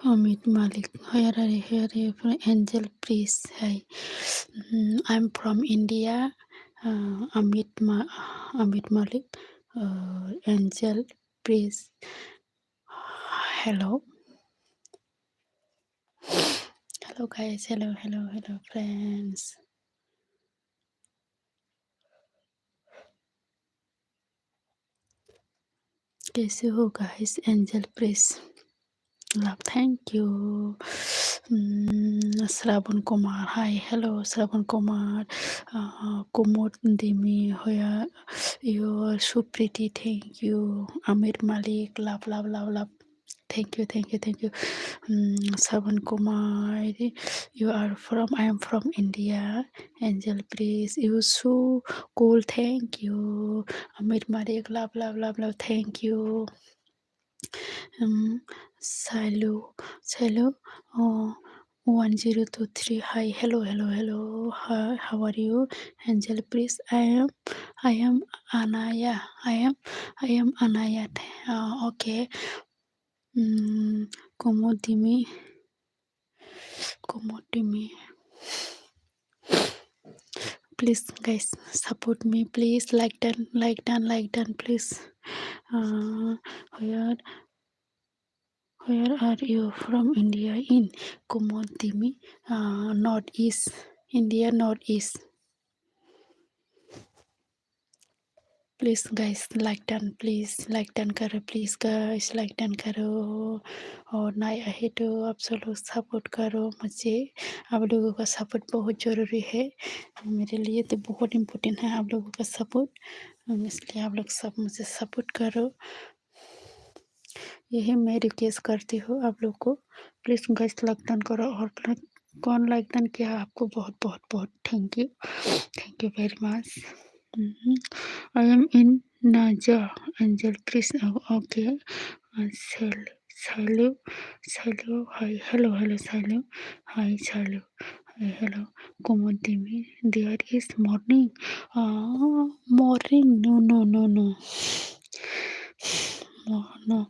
Amit Malik. Where are you? Where are you from? Angel, please. Hi. I'm from India. Amit Malik. Angel, please. Hello. Hello guys. Hello friends. कैसे हो guys? Angel, please. Love, thank you. Shravan Kumar, hi, hello, Shravan Kumar. Kumud Dimi, Hoya, you are so pretty, thank you. Amir Malik, love. Thank you. Shravan Kumar, I am from India. Angel, please, you so cool, thank you. Amir Malik, love, thank you. Silo, uh, 1023. Hi, hello. How are you? Angel, please. I am Anaya. I am Anaya. Okay. Komodimi. Please, guys, support me. Please, like done. Please. Uh, where Where are you from? India in Komodimi, northeast. India northeast. Please guys like done please like done करो please guys like done करो और नए आए तो आप सब लोग support करो मुझे आप लोगों का सपोर्ट बहुत ज़रूरी है मेरे लिए तो बहुत इम्पोर्टेंट है आप लोगों का सपोर्ट इसलिए आप लोग सब मुझे सपोर्ट करो यही मैं रिक्वेस्ट करती हूँ आप लोग को प्लीज़ गाइस लाइक डन करो और कौन लाइक डन किया आपको बहुत thank you very much I am in Naja. Angel, please. Okay. Silo. Hi. Hello. Silo. Hi, Silo. Hi, hello. Kumudimi. There is morning. Morning. No. No.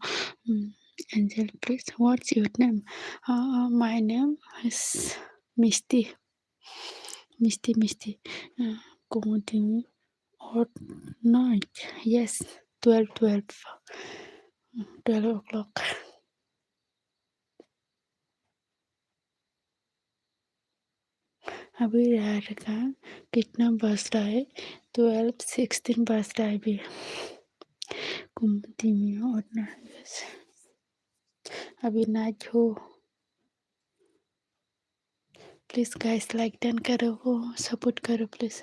Angel, please. What's your name? My name is Misty. Kumudimi. Or night, yes, 12 o'clock. अभी रात का कितना बज रहा है 12:16 बज रहा है अभी घूमती में और ना अभी नाच हो प्लीज़ गाइस लाइक डन करो सपोर्ट करो प्लीज़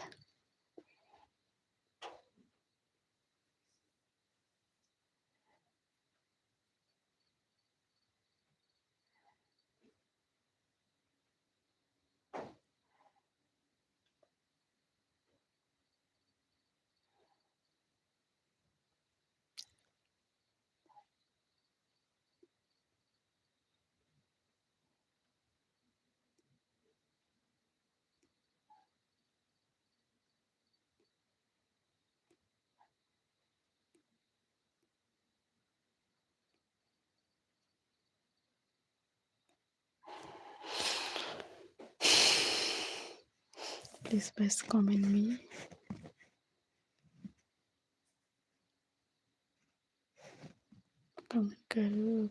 प्लीज़ बस कमेंट में कमेंट करो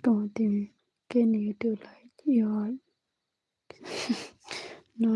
घूमती में can you do like your no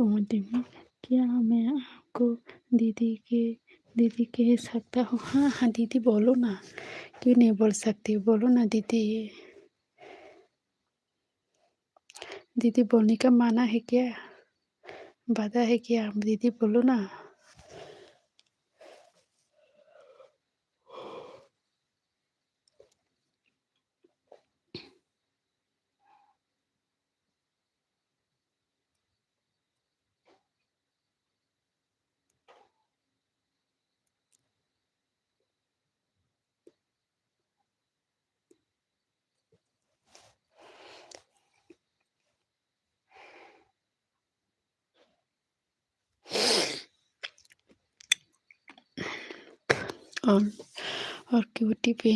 कुमुदी में क्या मैं आपको दीदी के दीदी कह सकता हूँ? हाँ हाँ दीदी बोलो ना, क्यों नहीं बोल सकती, बोलो ना दीदी। दीदी बोलने का माना है क्या, बाधा है क्या? दीदी बोलो ना। और और क्यूटी पे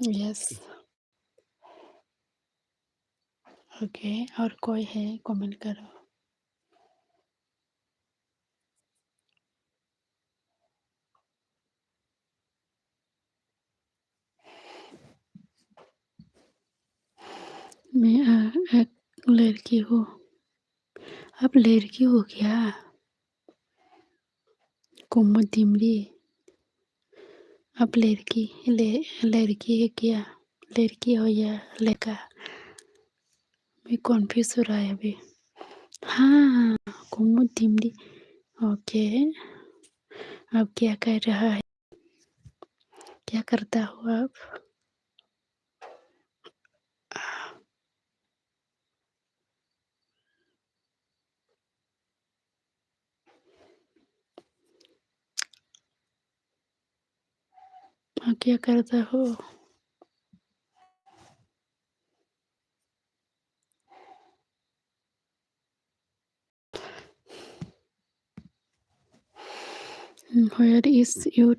यस। ओके, और कोई है कमेंट करो। मैं एक लड़की हूँ। आप लड़की हो क्या? कुमुद दिमरी, आप लड़की है क्या? लड़की हो या लड़का? मैं कॉन्फ्यूज हो रहा है अभी। हाँ, कुमुद दिमरी। ओके, अब क्या कर रहा है, क्या करता हो आप? क्या करता हो? Where is your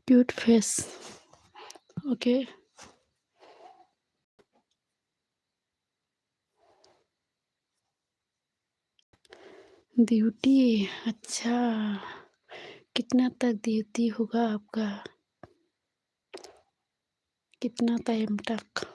cute face? Okay, duty, अच्छा, कितना तक ड्यूटी होगा आपका, कितना टाइम तक?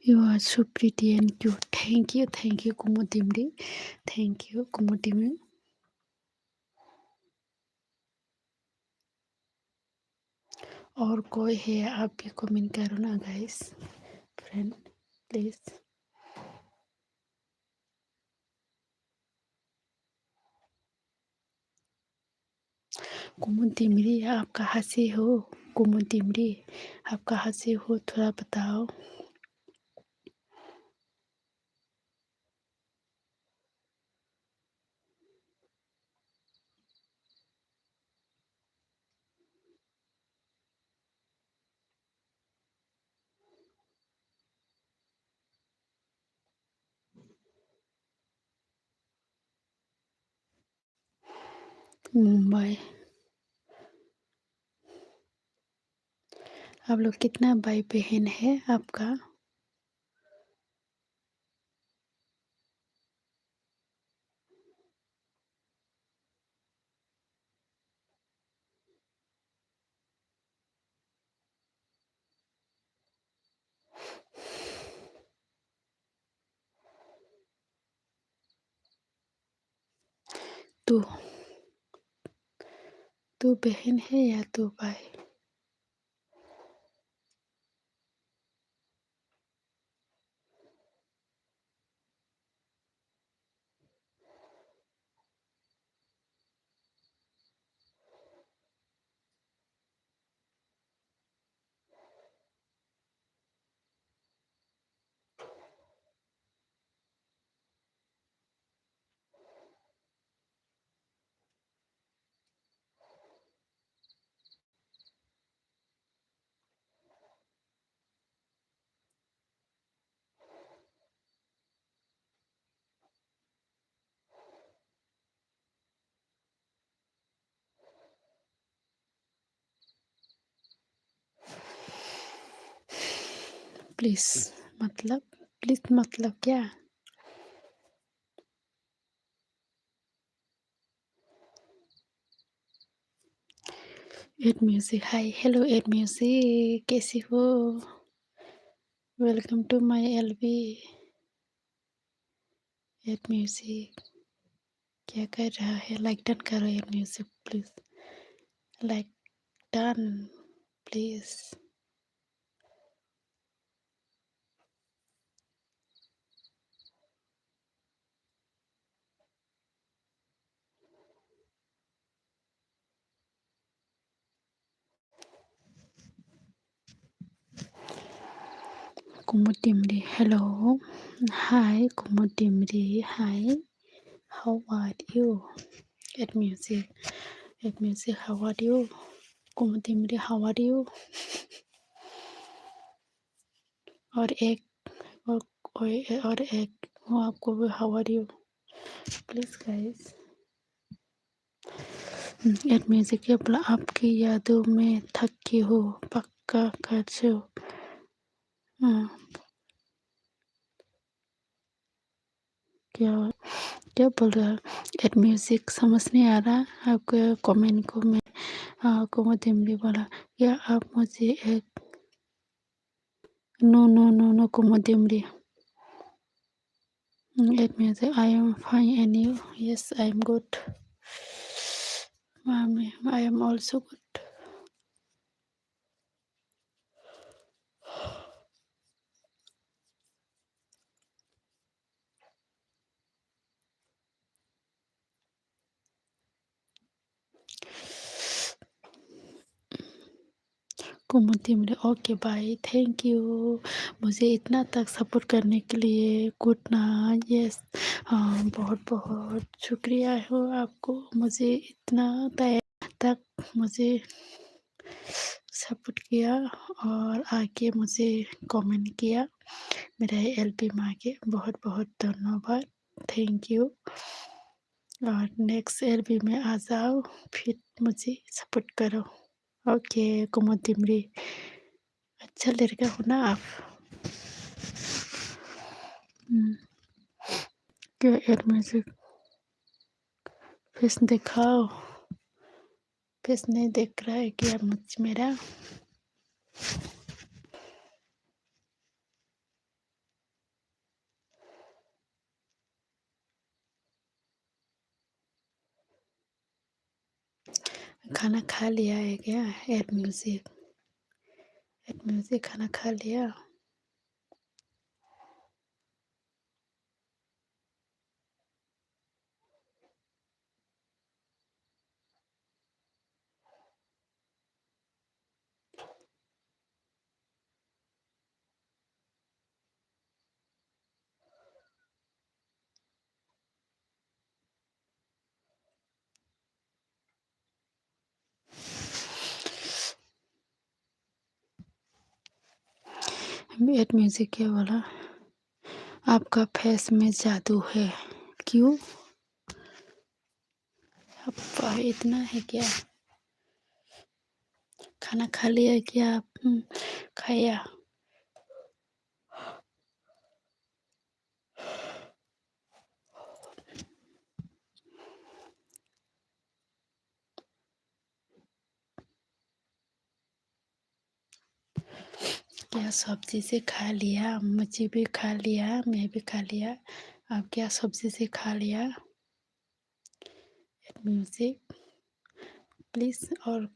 You are so pretty and cute. Thank you, Kumudimri. Thank you, Kumudimri. और कोई है आप भी कमेंट करो ना गाइस, फ्रेंड प्लीज। कुमुदिमरी आप कहाँ से हो? कुमुदिमरी आप कहाँ से हो, थोड़ा बताओ। मुंबई। आप लोग कितना भाई बहन है आपका? तू तू बहन है या तू भाई? प्लीज मतलब क्या? Add music, hi hello add music, कैसी हो? Welcome to my LB. Add music क्या कर रहा है? लाइक डन करो add music please, like done please. Kumutimri, hello, hi Kumutimri, hi, how are you? At music, how are you? Kumutimri, how are you? और एक और एक वो आपको भी how are you? Please guys. Eight music के बोला आपकी यादों में थकी हो, पक्का कर हो। हाँ, क्या क्या बोल रहा है? एट म्यूजिक समझ नहीं आ रहा आपके कमेंट को। मैं कुमुदिमरी बोला क्या आप मुझे एक नो नो नो नो कुमुदिमरी। At music I am fine and you? Yes I am good, I am also good. कुमुदिमरी ओके बाय, थैंक यू मुझे इतना तक सपोर्ट करने के लिए। गुड नाइट, यस बहुत बहुत शुक्रिया हो आपको, मुझे इतना तक मुझे सपोर्ट किया और आके मुझे कमेंट किया मेरे एलपी में आके। बहुत बहुत धन्यवाद, थैंक यू। और नेक्स्ट एलपी में आ जाओ, फिर मुझे सपोर्ट करो। ओके कुमुदिमरी, अच्छा लड़का हो ना आप। क्या एड म्यूजिक फेस दिखाओ, फेस नहीं देख रहा है क्या मुझ मेरा? खाना खा लिया है क्या? एड म्यूजिक, एड म्यूजिक खाना खा लिया? एड म्यूजिक क्या बोला? आपका फेस में जादू है। क्यों? अब इतना है क्या? खाना खा लिया क्या आप? खाया? क्या सब्जी से खा लिया? मुझे भी खा लिया, मैं भी खा लिया। आप क्या सब्जी से खा लिया? Add music please. और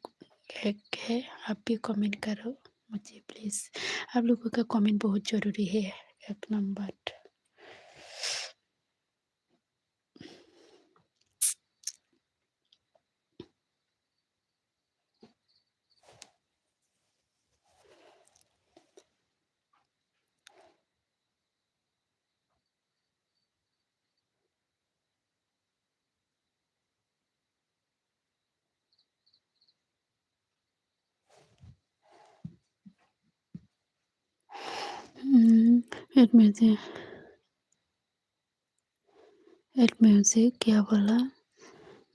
एक है, आप भी कमेंट करो मुझे प्लीज़। आप लोगों का कमेंट बहुत ज़रूरी है, एक नंबर। एड म्यूजिक क्या बोला?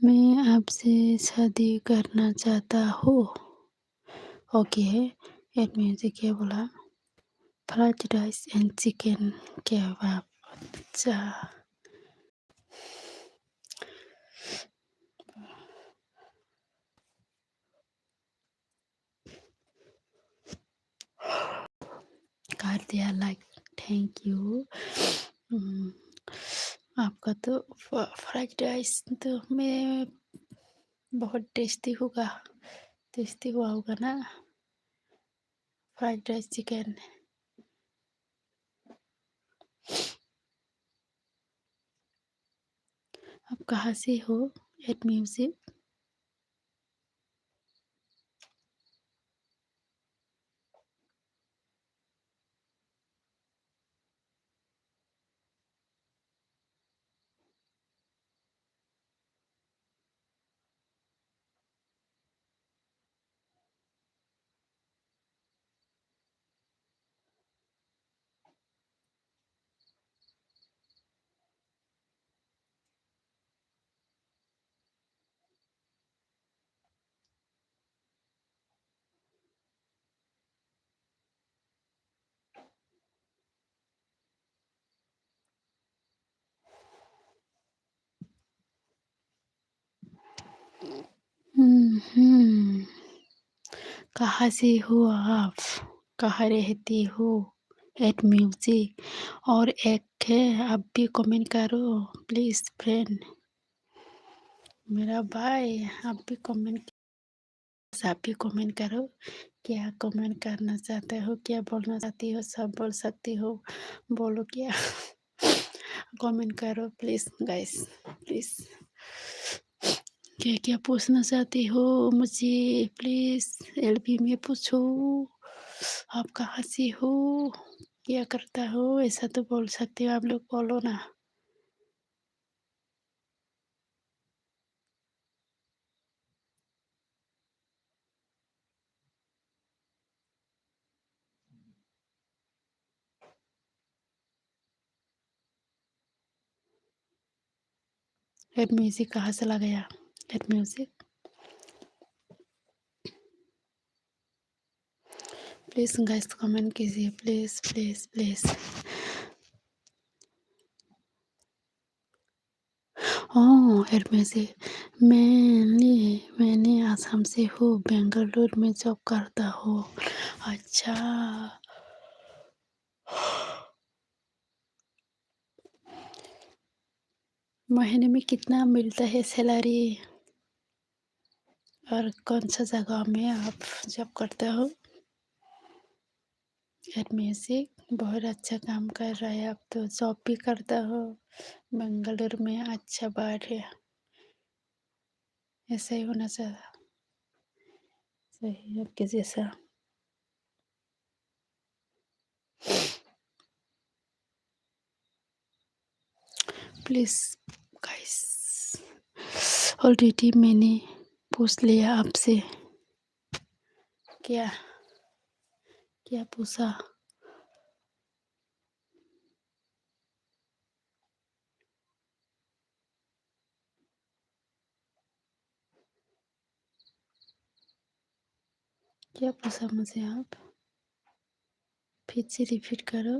मैं आपसे शादी करना चाहता हूँ। ओके, एड म्यूजिक क्या बोला? Fried rice and chicken केबाब। अच्छा, कर दिया लाइक, थैंक यू। हम्म, आपका तो फ्राइड राइस तो मैं बहुत टेस्टी हुआ होगा ना, फ्राइड राइस चिकन। आप कहाँ से हो? Eight music. हम्म, कहाँ से हो आप? कहाँ रहती हो? Eight music. और एक है, आप भी कमेंट करो प्लीज फ्रेंड। मेरा भाई, आप भी कमेंट करो। क्या कमेंट करना चाहते हो, क्या बोलना चाहती हो, सब बोल सकती हो। बोलो क्या। कमेंट करो प्लीज गाइस, प्लीज। क्या क्या पूछना चाहती हो मुझे, प्लीज एलबी में पूछो। आप कहाँ से हो, क्या करता हो, ऐसा तो बोल सकते हो, आप लोग बोलो ना। रेड म्यूजिक कहाँ से गया? Red music, please guys comment कीजिए, please please please. Oh red music, मैंने आसाम से हूँ, बेंगलुरु में जॉब करता हूँ। अच्छा, महीने में कितना मिलता है सैलरी? और कौन सा जगह में आप जॉब करते हो? एट म्यूजिक, बहुत अच्छा काम कर रहा है, आप तो जॉब भी करता हो बेंगलुरु में, अच्छा बात है। ऐसा ही होना चाहिए, सही आपके जैसा। प्लीज गाइस, ऑलरेडी मैंने पूछ लिया आपसे। क्या क्या पूछा? क्या पूछा मुझे आप? फिर से रिपीट करो।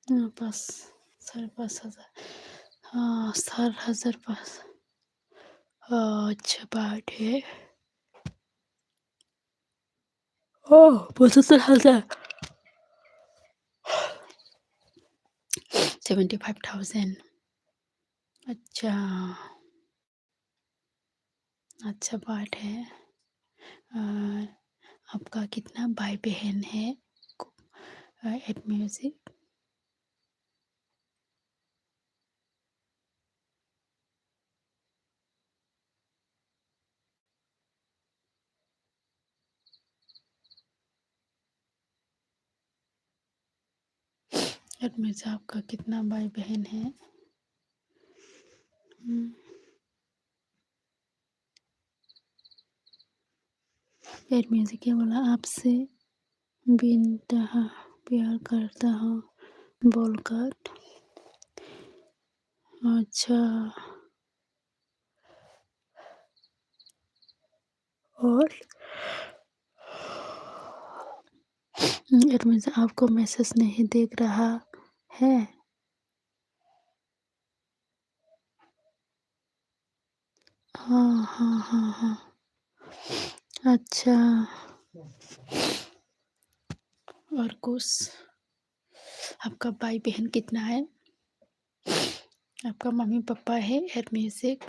हाँ, पास 5,500। हाँ, 4,000 पास। हाँ, अच्छा बात है। ओह, 75,000। 75,000। अच्छा, अच्छा बात है। और आपका कितना भाई बहन है एट म्यूजिक? एट म्यूजिक आपका कितना भाई बहन है? एट म्यूजिक क्या बोला आपसे? बीनता है, प्यार करता हूँ बोलकर। अच्छा। और इट मीन्स आपको मैसेज नहीं देख रहा है। हाँ हाँ हाँ हाँ। अच्छा। और कुछ? आपका भाई बहन कितना है? आपका मम्मी पापा है एड म्यूजिक?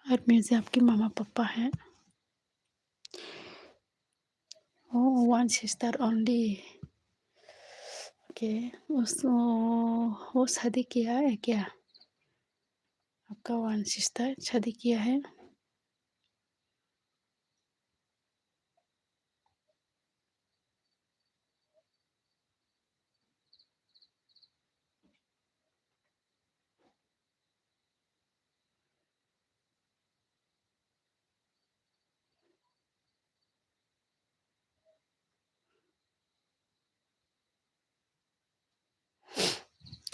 एड म्यूजिक आपके मामा पापा हैं? ओह, वन सिस्टर ओनली। ओके। उस वो शादी किया है क्या? आपका वन सिस्टर शादी किया है?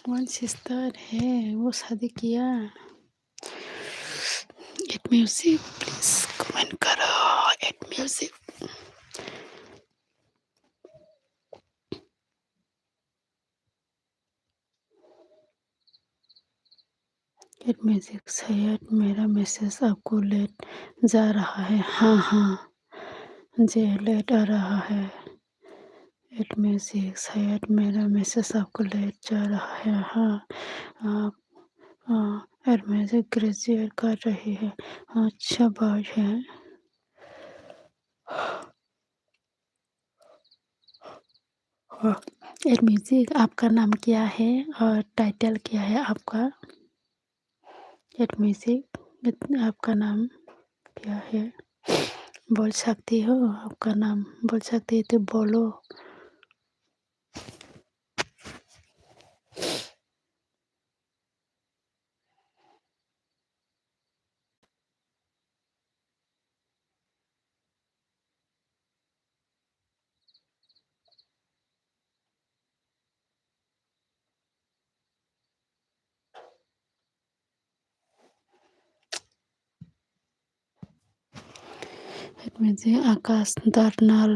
वन सिस्टर है, वो शादी किया। एड म्यूजिक प्लीज कमेंट करो। Add music. एड म्यूजिक शायद मेरा मैसेज आपको लेट जा रहा है। हाँ हाँ, जी लेट आ रहा है। एड म्यूजिक शायद मेरा मैसेज आपको लेट जा रहा है। हाँ। आप एड म्यूजिक ग्रेजुएट कर रही है। अच्छा बात है। एड म्यूजिक आपका नाम क्या है और टाइटल क्या है आपका? एड म्यूजिक आपका नाम क्या है? बोल सकती हो? आपका नाम बोल सकती है तो बोलो। मुझे आकाश दरनाल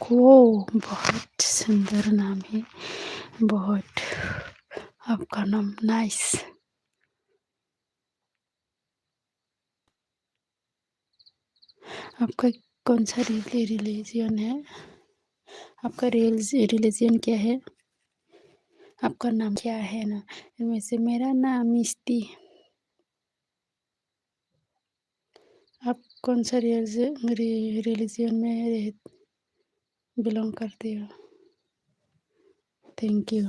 को बहुत सुंदर नाम है। बहुत। आपका नाम नाइस। आपका कौन सा रिलीजियन है? आपका रिलीजियन क्या है? आपका नाम क्या है ना? इनमें से मेरा नाम मिस्टी। आप कौन सा रिलीजियन में बिलोंग करते हो? Thank you.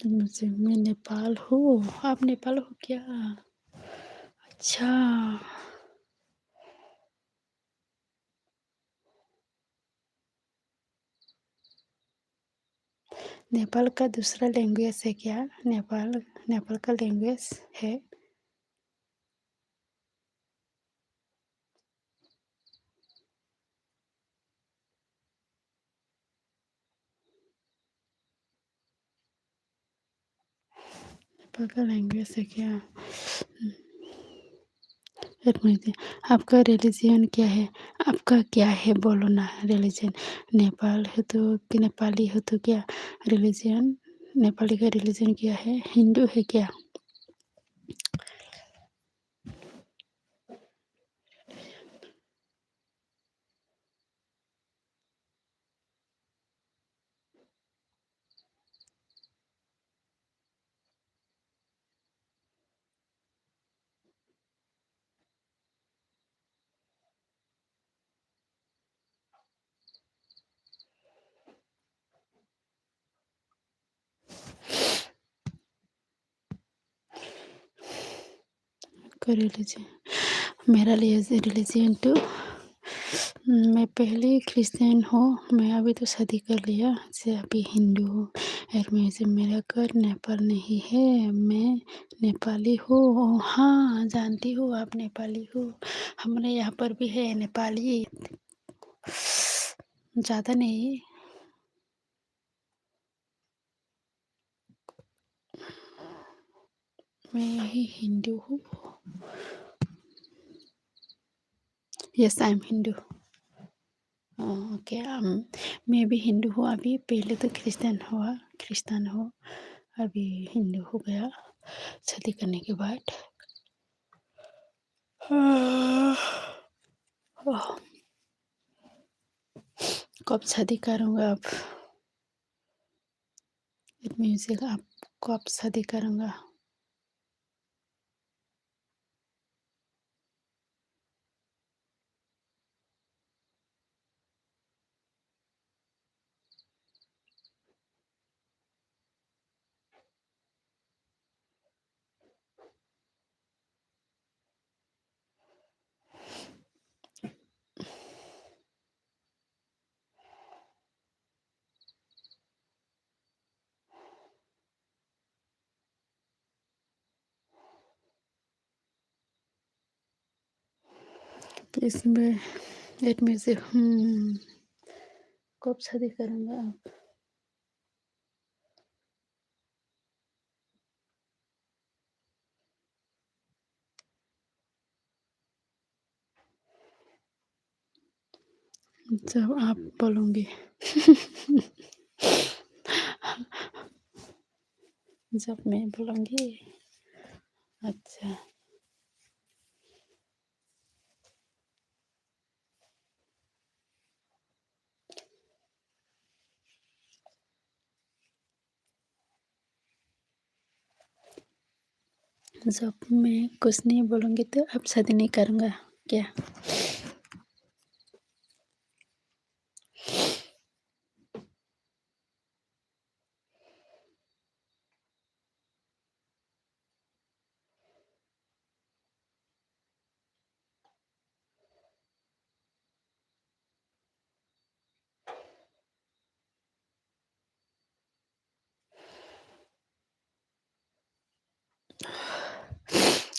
मुझे मैं नेपाल हूँ। आप नेपाल हो क्या? अच्छा। नेपाल का दूसरा लैंग्वेज है क्या? नेपाल का लैंग्वेज है? नेपाल का लैंग्वेज है क्या? एक मिनट। आपका रिलीजन क्या है? आपका क्या है बोलो ना रिलीजन। नेपाल है तो कि नेपाली हो तो क्या रिलीजन? नेपाली का रिलीजन क्या है? हिंदू है क्या? का रिलीजन मेरा लिए रिलीजन तो मैं पहले क्रिश्चियन हूँ। मैं अभी तो शादी कर लिया से अभी हिंदू हूँ और मुझे मेरा घर नेपाल नहीं है। मैं नेपाली हूँ। हाँ, जानती हूँ आप नेपाली हो। हमारे यहाँ पर भी है नेपाली, ज़्यादा नहीं। मैं यही हिंदू हूँ। Yes, I M Hindu. Okay, मैं भी हिंदू हूँ अभी। पहले तो क्रिश्चियन हो, अभी हिंदू हो गया शादी करने के बाद। ओह, कब शादी करूँगा अब? म्यूजिक आप कब शादी करूँगा? प्लीज मैं लेट म्यूजिक कब शादी करूँगा अब? जब आप बोलोगे। जब मैं बोलूँगी। अच्छा, जब मैं कुछ नहीं बोलूँगी तो अब शादी नहीं करूँगा क्या?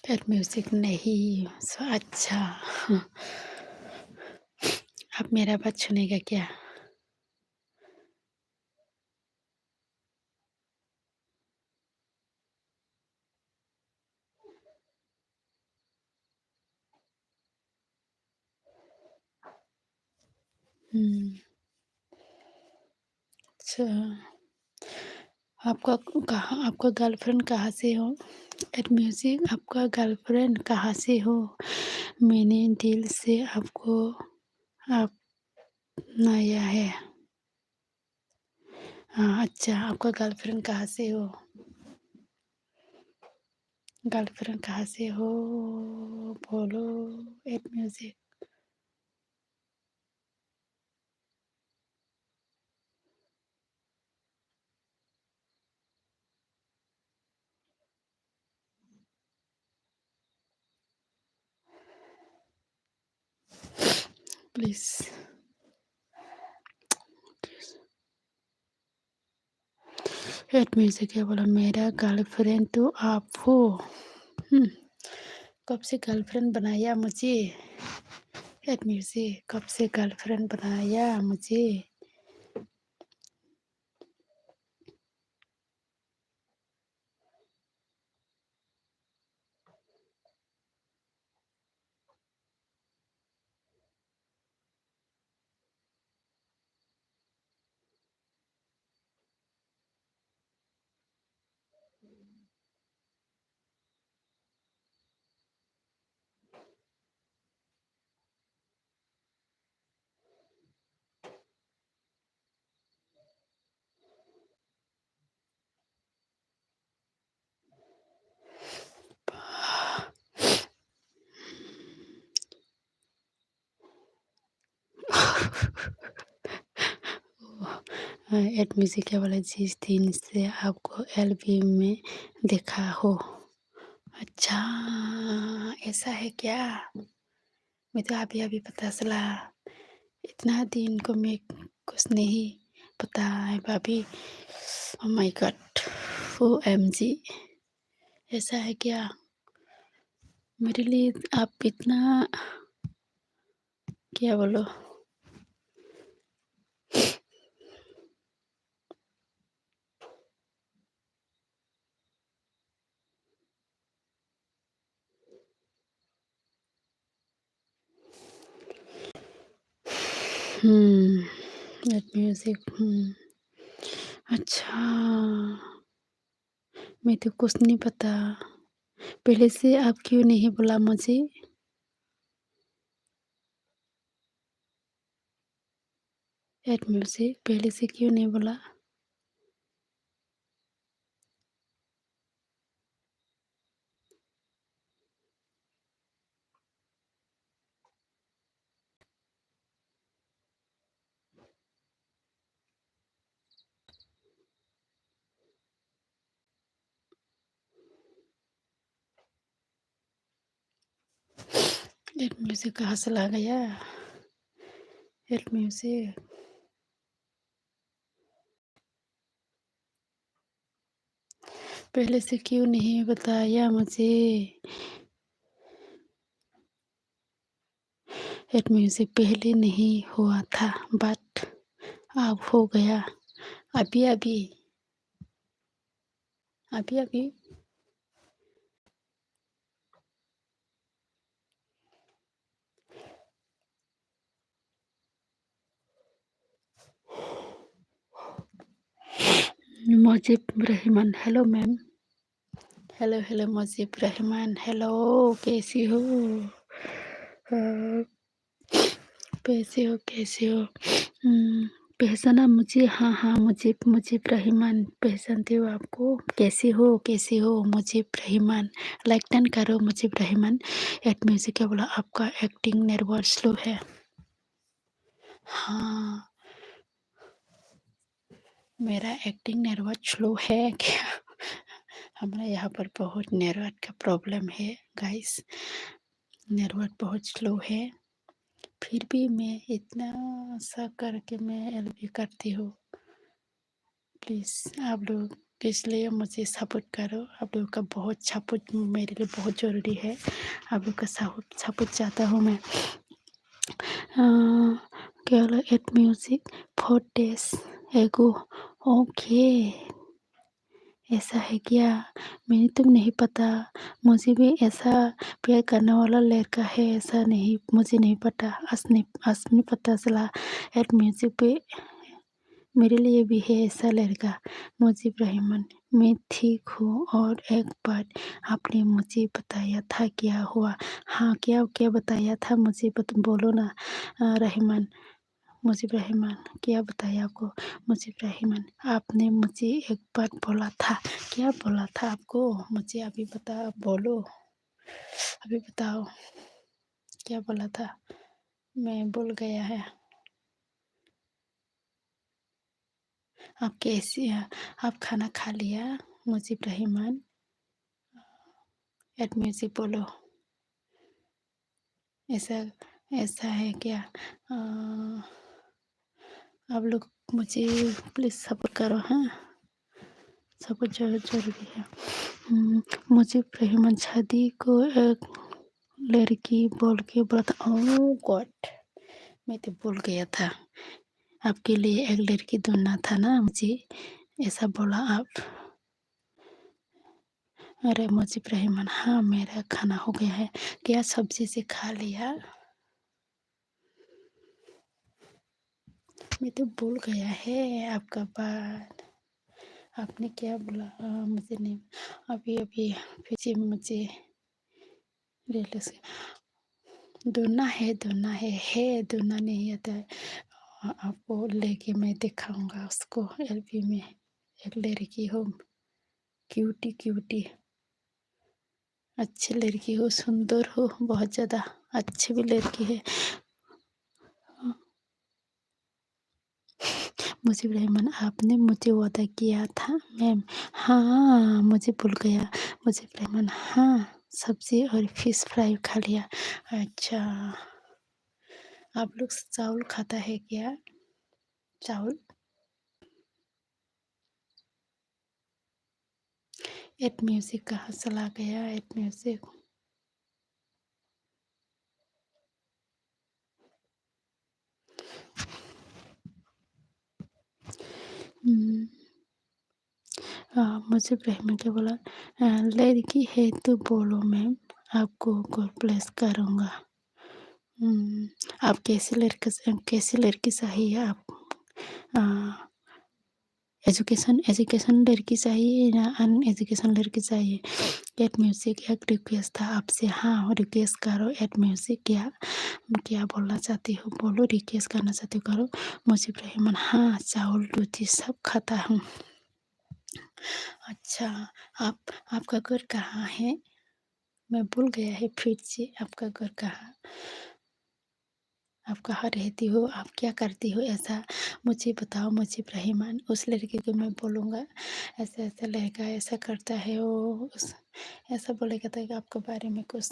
फिर म्यूजिक नहीं। अच्छा, अब मेरा बात सुनेगा क्या? हम्म, अच्छा, आपका गर्लफ्रेंड कहाँ से हो? एट म्यूजिक, आपका गर्लफ्रेंड कहाँ से हो? मैंने दिल से आपको अपनाया है। हाँ, अच्छा, आपका गर्लफ्रेंड कहाँ से हो? गर्लफ्रेंड कहाँ से हो? बोलो। Eight music. Please. Eight music क्या बोला? मेरा गर्लफ्रेंड तो आप हो। हम्म, कब से गर्लफ्रेंड बनाया मुझे? एट म्यूजिक, कब से गर्लफ्रेंड बनाया मुझे? एट म्यूजिक क्या बोला? जिस दिन से आपको एलबी में देखा हो। अच्छा, ऐसा है क्या? मैं तो अभी-अभी पता चला। इतना दिन को मैं कुछ नहीं पता है भाभी। Oh my God! ओएमजी! ऐसा है क्या? मेरे लिए आप इतना क्या बोलो? नेट म्यूज़िक अच्छा, मैं तो कुछ नहीं पता। पहले से आप क्यों नहीं बोला मुझे? नेट म्यूज़िक पहले से क्यों नहीं बोला? नेट म्यूज़िक कहाँ से ला गया? नेट म्यूज़िक पहले से क्यों नहीं बताया मुझे? नेट म्यूज़िक पहले नहीं हुआ था बट अब हो गया। अभी-अभी, अभी-अभी Mujib Rahman hello ma'am. Hello, hello Mujib Rahman hello, कैसी हो? अ, कैसे हो? पहचाना मुझे? हाँ, हाँ, मुजीब मुजीब रहमान पहचानती हूँ आपको। कैसी हो मुजीब रहमान? लाइक डन करो मुजीब रहमान। एट म्यूज़िक क्या बोला? आपका एक्टिंग नेटवर्क स्लो है। हाँ, मेरा एक्टिंग नेटवर्क स्लो है क्या? हमारे यहाँ पर बहुत नेटवर्क का प्रॉब्लम है गाइस। नेटवर्क बहुत स्लो है। फिर भी मैं इतना सा करके मैं एलबी करती हूँ। प्लीज़ आप लोग इसलिए मुझे सपोर्ट करो। आप लोग का बहुत सपोर्ट मेरे लिए बहुत ज़रूरी है। आप लोग का सपोर्ट चाहता हूँ मैं। केवल एट म्यूज़िक 4 डेज़ एगो ओके। ऐसा है क्या? मैंने तो नहीं पता। मुझे भी ऐसा प्यार करने वाला लड़का है ऐसा नहीं मुझे नहीं पता। आज में पता चला। एट म्यूज़िक पे मेरे लिए भी है ऐसा लड़का मुजीब रहमान। मैं ठीक हूँ और एक बार आपने मुझे बताया था क्या हुआ? हाँ, क्या बताया था मुझे बोलो ना रहमान। मुजीब रहमान क्या बताया आपको? मुजीब रहमान आपने मुझे एक बार बोला था। क्या बोला था आपको? मुझे अभी बोलो, अभी बताओ क्या बोला था? मैं भूल गया है। आप कैसी हैं? आप खाना खा लिया? मुजीब रहमान एट म्यूज़िक बोलो। ऐसा ऐसा है क्या? अ, आप लोग मुझे प्लीज़ सपोर्ट करो हाँ? सपोर्ट ज़रूरी है। मुजीब रहमान शादी को एक लड़की बोल के बोला था। ओह गॉड! मैं तो भूल गया था। आपके लिए एक लड़की ढूँढना था ना मुझे, ऐसा बोला आप। अरे मुजीब रहमान हाँ, मेरा खाना हो गया है। क्या सब्ज़ी से खा लिया? मैं तो भूल गया है आपका बात। आपने क्या बोला? मुझे नहीं अभी-अभी फिर से मुझे रियलाइज़ ढूँढना नहीं आता है। आपको लेके मैं दिखाऊँगा उसको एलबी में। एक लड़की हो, क्यूटी, अच्छी लड़की हो, सुंदर हो, बहुत ज़्यादा अच्छी भी लड़की है। मुजीब रहमान आपने मुझे वादा किया था मैम। हाँ, मुझे भूल गया। मुजीब रहमान हाँ, सब्ज़ी और फ़िश फ्राई खा लिया। अच्छा, आप लोग चावल खाता है क्या? चावल? एड म्यूज़िक कहाँ चला गया एड म्यूज़िक? हुँ। मुझे ब्राह्मण ने बोला लड़की है तो बोलो मैम, आपको गॉड ब्लेस करूँगा। हुँ, आप कैसी लड़की चाहिए आप? अ, एजुकेशन एजुकेशन लड़की चाहिए या अनएजुकेशन लड़की चाहिए? एड म्यूज़िक एक रिक्वेस्ट था आपसे। हाँ, रिक्वेस्ट करो एड म्यूज़िक क्या बोलना चाहती हो बोलो, रिक्वेस्ट करना चाहती हो करो। मुझे ब्राह्मण हाँ, चावल, रोटी सब खाता हूँ। अच्छा, आप आपका घर कहाँ है? मैं भूल गया है फिर से आपका घर कहाँ? आप कहाँ रहती हो? आप क्या करती हो? ऐसा मुझे बताओ मुझे रहमान उस लड़के को मैं बोलूँगा ऐसा-ऐसा लड़का ऐसा करता है वो उस ऐसा बोलेगा तो आपके बारे में कुछ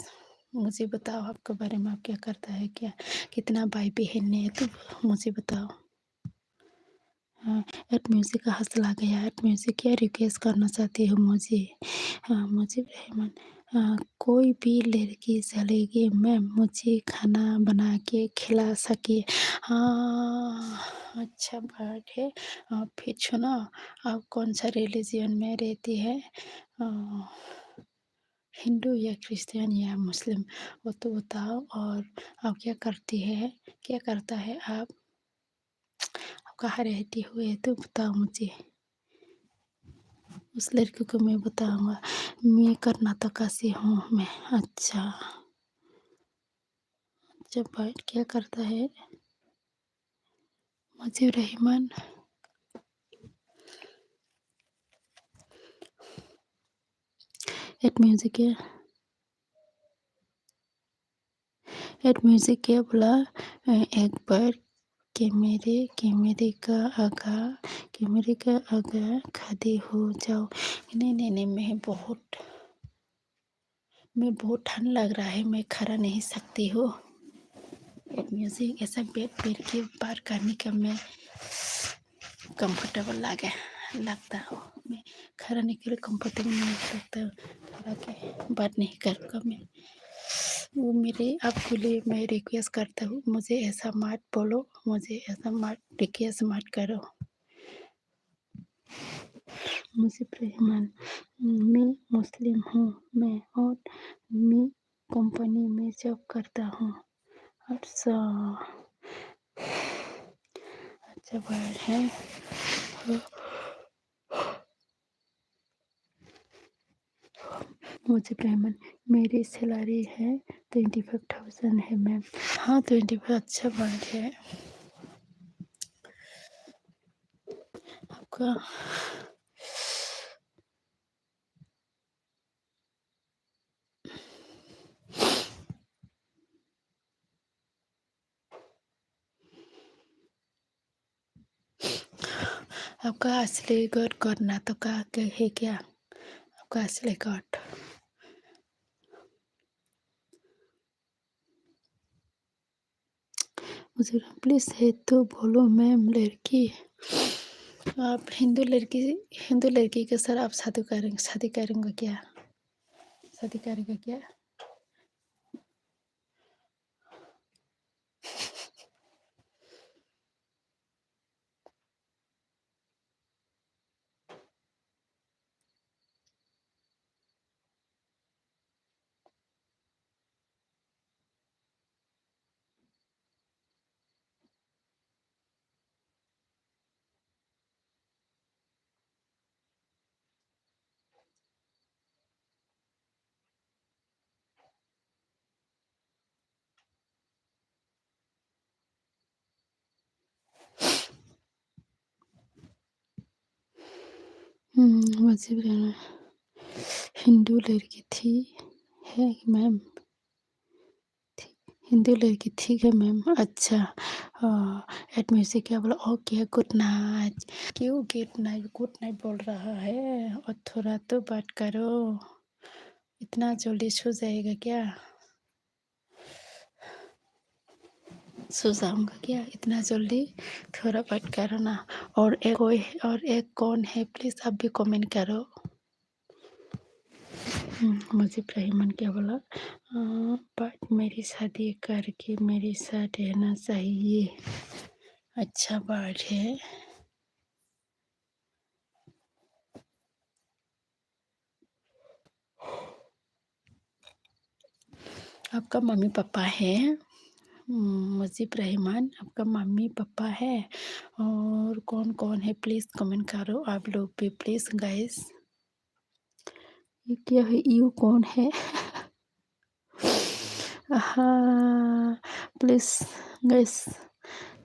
मुझे बताओ आपके बारे में आप क्या करता है क्या? कितना भाई-बहन है तो मुझे बताओ? हाँ, ऐड म्यूज़िक कहाँ चला गया? ऐड म्यूज़िक क्या रिक्वेस्ट करना चाहती हो मुझे? हाँ, मुझे रहमान कोई भी लड़की चलेगी मैम मुझे खाना बना के खिला सके। हाँ, अच्छा बात है। फिर सुनो आप कौन-सा रिलिजन में रहती है? अ, हिंदू या क्रिश्चियन या मुस्लिम वो तो बताओ और आप क्या करती है? क्या करता है आप? आप कहाँ रहती हो ये तो बताओ मुझे। उस लड़के को मैं बताऊँगा, मैं कर्नाटका से हूँ मैं। अच्छा, जब भाई क्या करता है? मुजीब रहमान एड म्यूज़िक है एड म्यूज़िक क्या बोला? एक बार कैमरे का आगा खड़े हो जाओ। नहीं, नहीं, नहीं मैं बहुत ठंड लग रहा है, मैं खड़ा नहीं सकती हूँ। एड म्यूज़िक ऐसा बैठ के बात करने का मैं कंफर्टेबल लगता हो। मैं खड़ा नहीं के लिए कंफर्टेबल नहीं लगता खड़ा के बात नहीं करूँगा मैं। वो मेरे आपके लिए मैं रिक्वेस्ट करता हूँ, मुझे ऐसा मत बोलो, मुझे ऐसा मत रिक्वेस्ट मत करो। मुझे रहमान मैं मुस्लिम हूँ मैं और मैं कंपनी में जॉब करता हूँ। अच्छा, अच्छा बात है। मुझे रहमान मेरी सैलरी है 25,000 है मैम। हाँ, 25 अच्छा बात है। आपका आपका असली घर कर्नाटका का है क्या? आपका असली घर? मुझे प्लीज़ है तो बोलो मैम लड़की आप हिंदू लड़की के साथ आप शादी करेंगे क्या? शादी करेंगे क्या? मुझे भी हिंदू लड़की थी है मैम। हिंदू लड़की ठीक है मैम। अच्छा एट म्यूजिक क्या बोला? Okay good night. क्यों गुड नाइट बोल रहा है? और थोड़ा तो बात करो। इतना जल्दी सो जाएगा क्या? सो जाऊंगा क्या इतना जल्दी? थोड़ा बात करो ना। और एक कौन है प्लीज आप भी कमेंट करो। मुझे रहीमन क्या बोला? बट मेरी शादी करके मेरे साथ रहना चाहिए। अच्छा बात है। आपका मम्मी पापा है? मुजीब रहमान आपका मम्मी पापा है? और कौन कौन है प्लीज कमेंट करो आप लोग भी प्लीज गाइस। ये क्या है? यू कौन है? हाँ प्लीज गाइस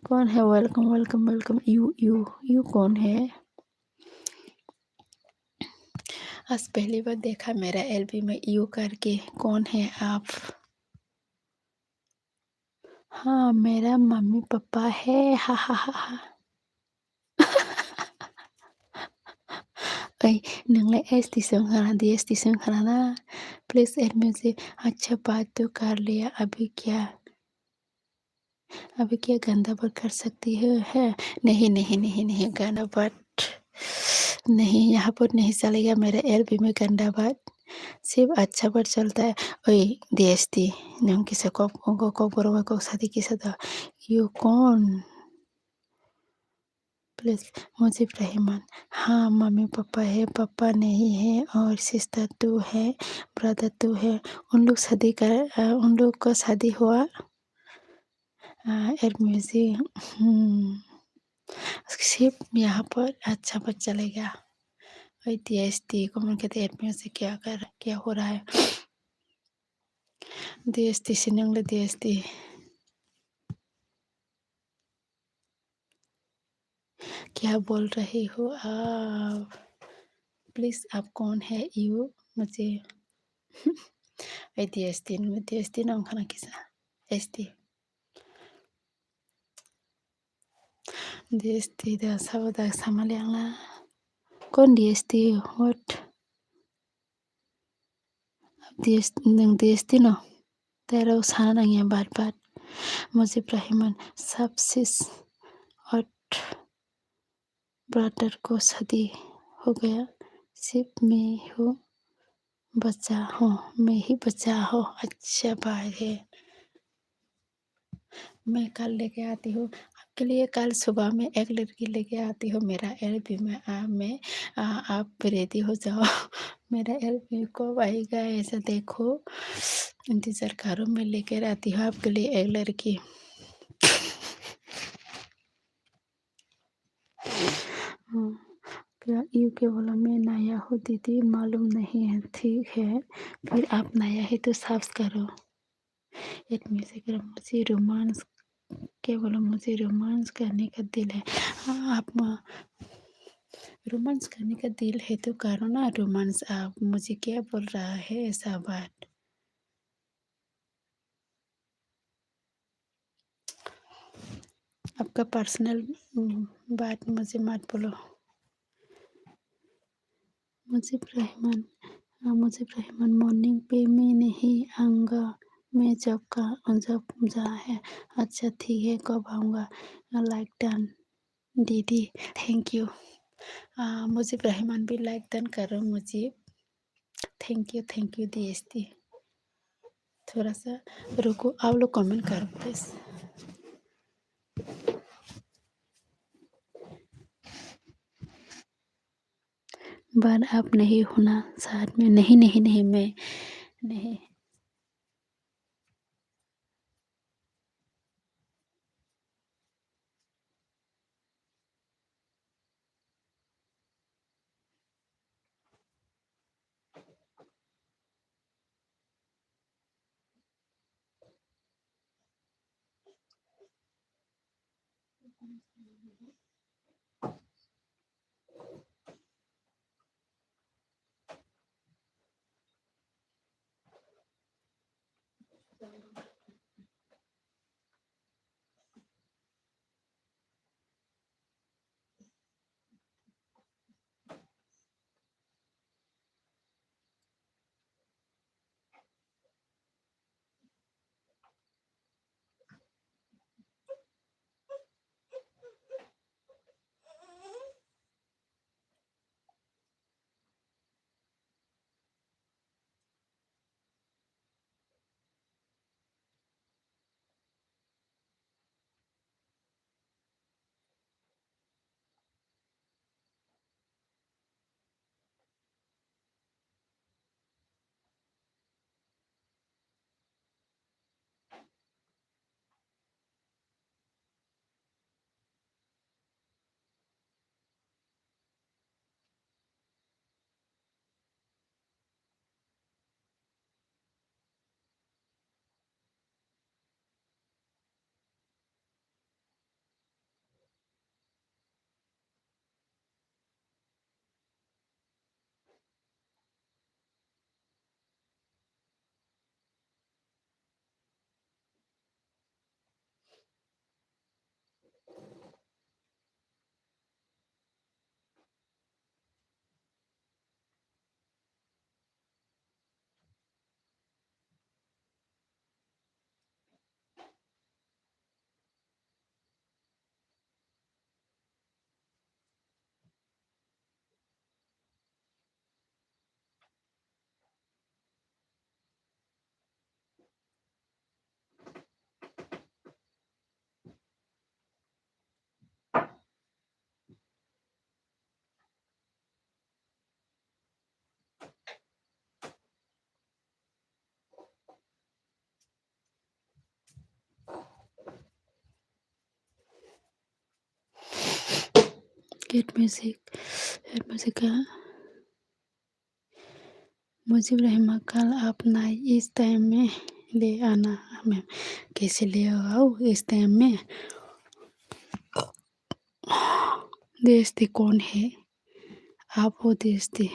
कौन है? Welcome welcome welcome. यू कौन है? आज पहली बार देखा मेरा एलबी में यू करके। कौन है आप? हाँ मेरा मम्मी पापा है। हा हा हा हा। ओए नोंलाय एस टी सोंखाना डी एस टी सोंखाना ना प्लीज एड मुझे। अच्छा बात तो कर लिया अभी क्या गंदा बात कर सकती है? नहीं नहीं नहीं नहीं गंदा बात नहीं, यहाँ पर नहीं चलेगा मेरे एलबी में गंदा बात। सिर्फ अच्छा बात चलता है। ओए डीएसटी नों किसे को बरोबर को शादी किसे था? यू कौन? प्लीज मुझे रहमान। हाँ मम्मी पापा है, पापा नहीं है और सिस्टर टू है, ब्रदर टू है। उन लोग का शादी हुआ एड म्यूजिक। सिर्फ यहाँ पर अच्छा बात चलेगा। ओए डीएसटी कौन कहते एड म्यूजिक क्या हो रहा है? डीएसटी से नंगले डीएसटी क्या बोल रही हो आप? प्लीज आप कौन है? यू मुझे DST नाम खाना किसा ST DST dah saboda sama liang la kon DST what DST no तेरा उसाना नहीं है बात बात। मुझे ब्राह्मण सबसे और ब्रदर को शादी हो गया। सिर्फ मैं ही बचा हूँ। अच्छा बात है। मैं कल लेके आती हूँ आपके लिए। कल सुबह में एक लड़की लेके आती हूँ मेरा एलबी में। आप रेडी हो जाओ। मेरा एलबी कब आएगा ऐसा देखो, इंतज़ार करो। मैं लेकर आती हूँ आपके लिए एक लड़की। क्या यू के बोला? मैं नया हूँ दीदी मालूम नहीं है। ठीक है फिर आप नया है तो साफ करो। एक म्यूजिक मुझे रोमांस क्या बोला? मुझे रोमांस करने का दिल है। हाँ आप रोमांस करने का दिल है तो करो ना रोमांस। आप मुझे क्या बोल रहा है ऐसा बात? आपका पर्सनल बात मुझे मत बोलो। मुझे रहमान मॉर्निंग पे मैं नहीं आऊँगा। मैं जब जा है। अच्छा ठीक है कब आऊँगा? लाइक डन दीदी थैंक यू। मुझे रहमान भी लाइक डन करो मुझे। Thank you DST। थोड़ा सा रुको आप लोग कमेंट करो प्लीज। बार आप नहीं होना साथ में। नहीं नहीं नहीं मैं नहीं। हेड म्यूजिक, का मुजीब रहमा कल आप नाइट इस टाइम में ले आना। मैम कैसे ले आओ इस टाइम में? देस्ती कौन है? आप हो देस्ती।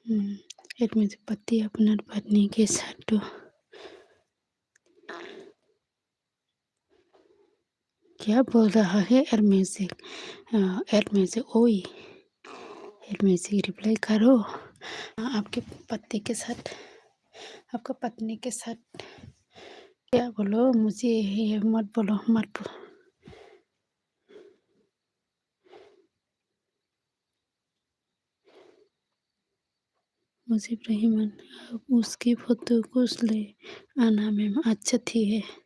हेड म्यूजिक पति अपना पत्नी के साथ तो क्या बोल रहा है एयर म्यूजिक? एयर म्यूजिक ओई, एयर म्यूजिक रिप्लाई करो। आपके पति के साथ, आपका पत्नी के साथ क्या बोलो? मुझे ये मत बोलो, मत बोलो। मुझे रहमान आप उसकी फोटो कुछ ले आना मैम। अच्छा ठीक है,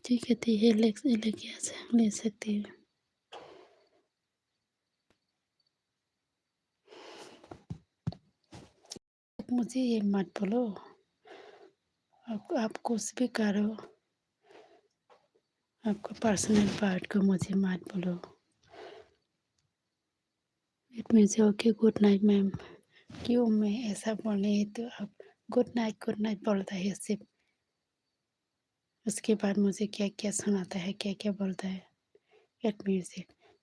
ठीक है, ठीक है, लेके ले सकती है। मुझे ये मत बोलो, आप कुछ भी करो, आपका पर्सनल पार्ट को मुझे मत बोलो। It means okay good night ma'am. क्यों मैं ऐसा बोले तो आप गुड नाइट बोलता है सिर्फ, उसके बाद मुझे क्या क्या सुनाता है, क्या क्या बोलता है। इट मीन्स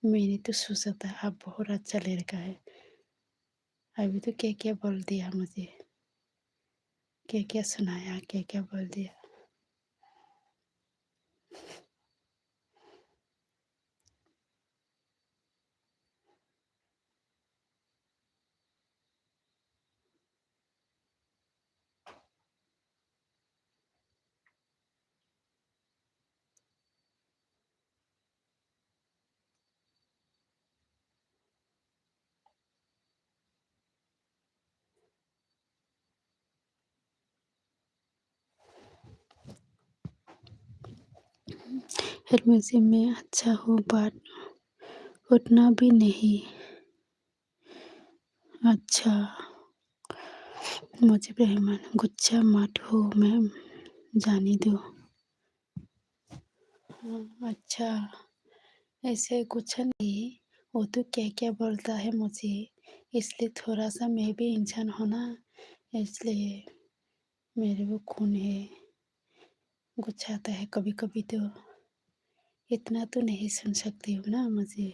मैंने तो सोचा था आप बहुत अच्छा लड़का है, अभी तो क्या क्या बोल दिया मुझे, क्या क्या सुनाया, क्या क्या बोल दिया। फिर मुझे मैं अच्छा हूँ बात उतना भी नहीं अच्छा। मुझे रहमान गुस्सा मत हो मैम, जाने दो। अच्छा, ऐसे कुछ नहीं, वो तो क्या क्या बोलता है मुझे, इसलिए थोड़ा सा मैं भी इंसान हूँ ना, इसलिए मेरे वो खून है, गुस्सा आता है कभी कभी तो, इतना तो नहीं सुन सकती हूँ ना मुझे।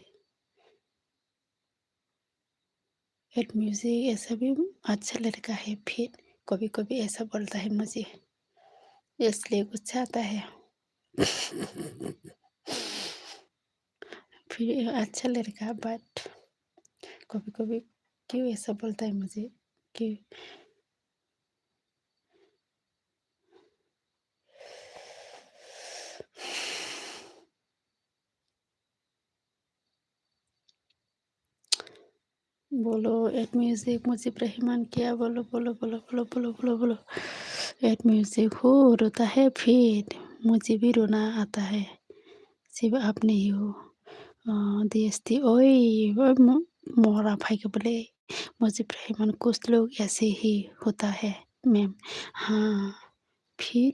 एक म्यूजिक ऐसा भी अच्छा लड़का है, फिर कभी कभी ऐसा बोलता है मुझे, इसलिए गुस्सा आता है। फिर अच्छा लड़का बट कभी कभी क्यों ऐसा बोलता है मुझे, कि बोलो एट म्यूजिक मुझे रहमान क्या बोलो बोलो बोलो बोलो बोलो बोलो बोलो। एट म्यूजिक हो रोता है फिर मुझे भी रोना आता है, सिर्फ आप नहीं हो। देस्ती ओए ओए मोरा भाई के बोले मुझे रहमान कुछ लोग ऐसे ही होता है मैम। हाँ फिर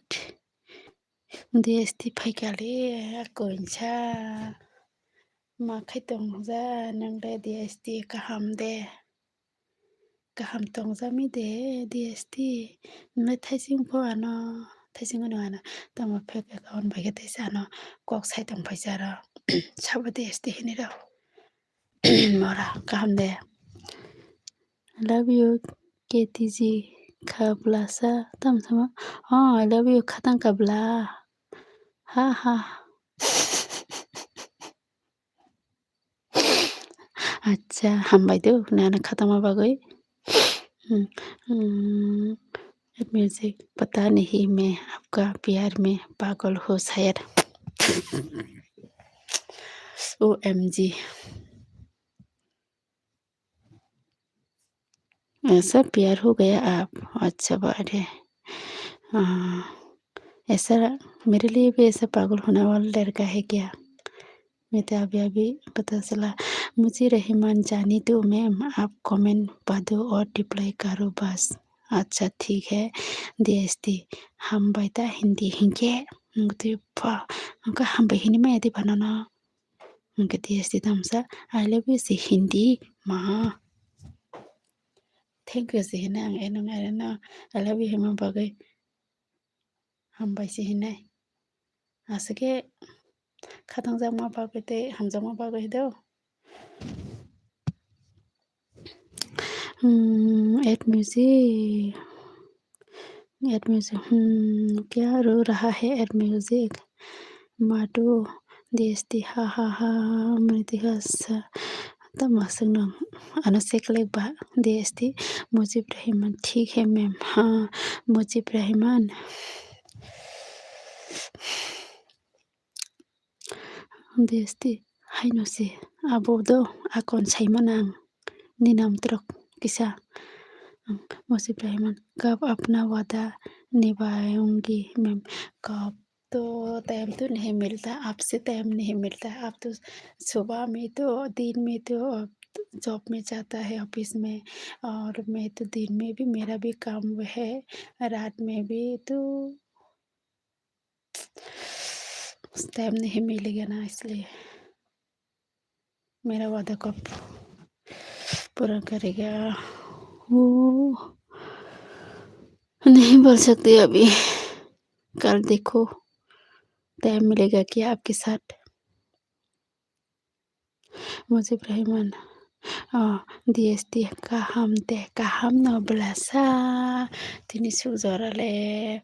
देस्ती भाई काले कोइंसा माखै तंजा नंदे देस्ती गाहाम तंजामी दे देस्ती नोंलाय थाइसिंफो आनो थाइसिंखौ नङानो तमा फेक एकाउन्ट भाइगा थाइसा आनो कक साइतं फैसा र साबो देस्ती हिनि र मरा गाहाम दे। लव यू केटीजी खाब्लासा तम sama I love you khatang kabla ha ha। अच्छा हामबाय दो नाना खत्म बागै। म्यूजिक पता नहीं मैं आपका प्यार में पागल हो शायद। OMG ऐसा प्यार हो गया आप, अच्छा बात है। हाँ, ऐसा मेरे लिए भी ऐसा पागल होने वाला लड़का है क्या? मैं तो अभी पता चला। मुझे रहमान जानी दो मैम, आप कमेंट पढ़ दो और रिप्लाई करो बस। अच्छा ठीक है देस्ती हम बैठा हिंदी हिंगे मुझे Angka hambai hini ma yadi banana. Angka DST tamsa I love you si Hindi ma. Thank you si hina ang enong arena. I love you hima bagai hambai si hinai. Asake khatang jama bagai te hamjama bagai do. Add music. Add music. क्या रो रहा है add music. Madu DST ha ha ha mृतिका सा तमासंग नंग अनसेकलेक बा DST Mujib Rahman ठीक है ma'am हाँ Mujib Rahman DST हाइनो से आबो दो आकon साइमनांग निनाम ट्रक किसा मुजीब रहमान कब अपना वादा निभाऊंगी मैम कब तो टाइम तो नहीं मिलता आपसे टाइम नहीं मिलता आप तो सुबह में तो दिन में तो जॉब में जाता है ऑफिस में और मैं तो दिन में भी मेरा भी काम है रात में भी तो टाइम नहीं मिलेगा ना इसलिए मेरा वादा कब पूरा करेगा वो नहीं बोल सकती अभी कल देखो टाइम मिलेगा क्या आपके साथ मुझे Rahman DST kaham no belasa tini suzorale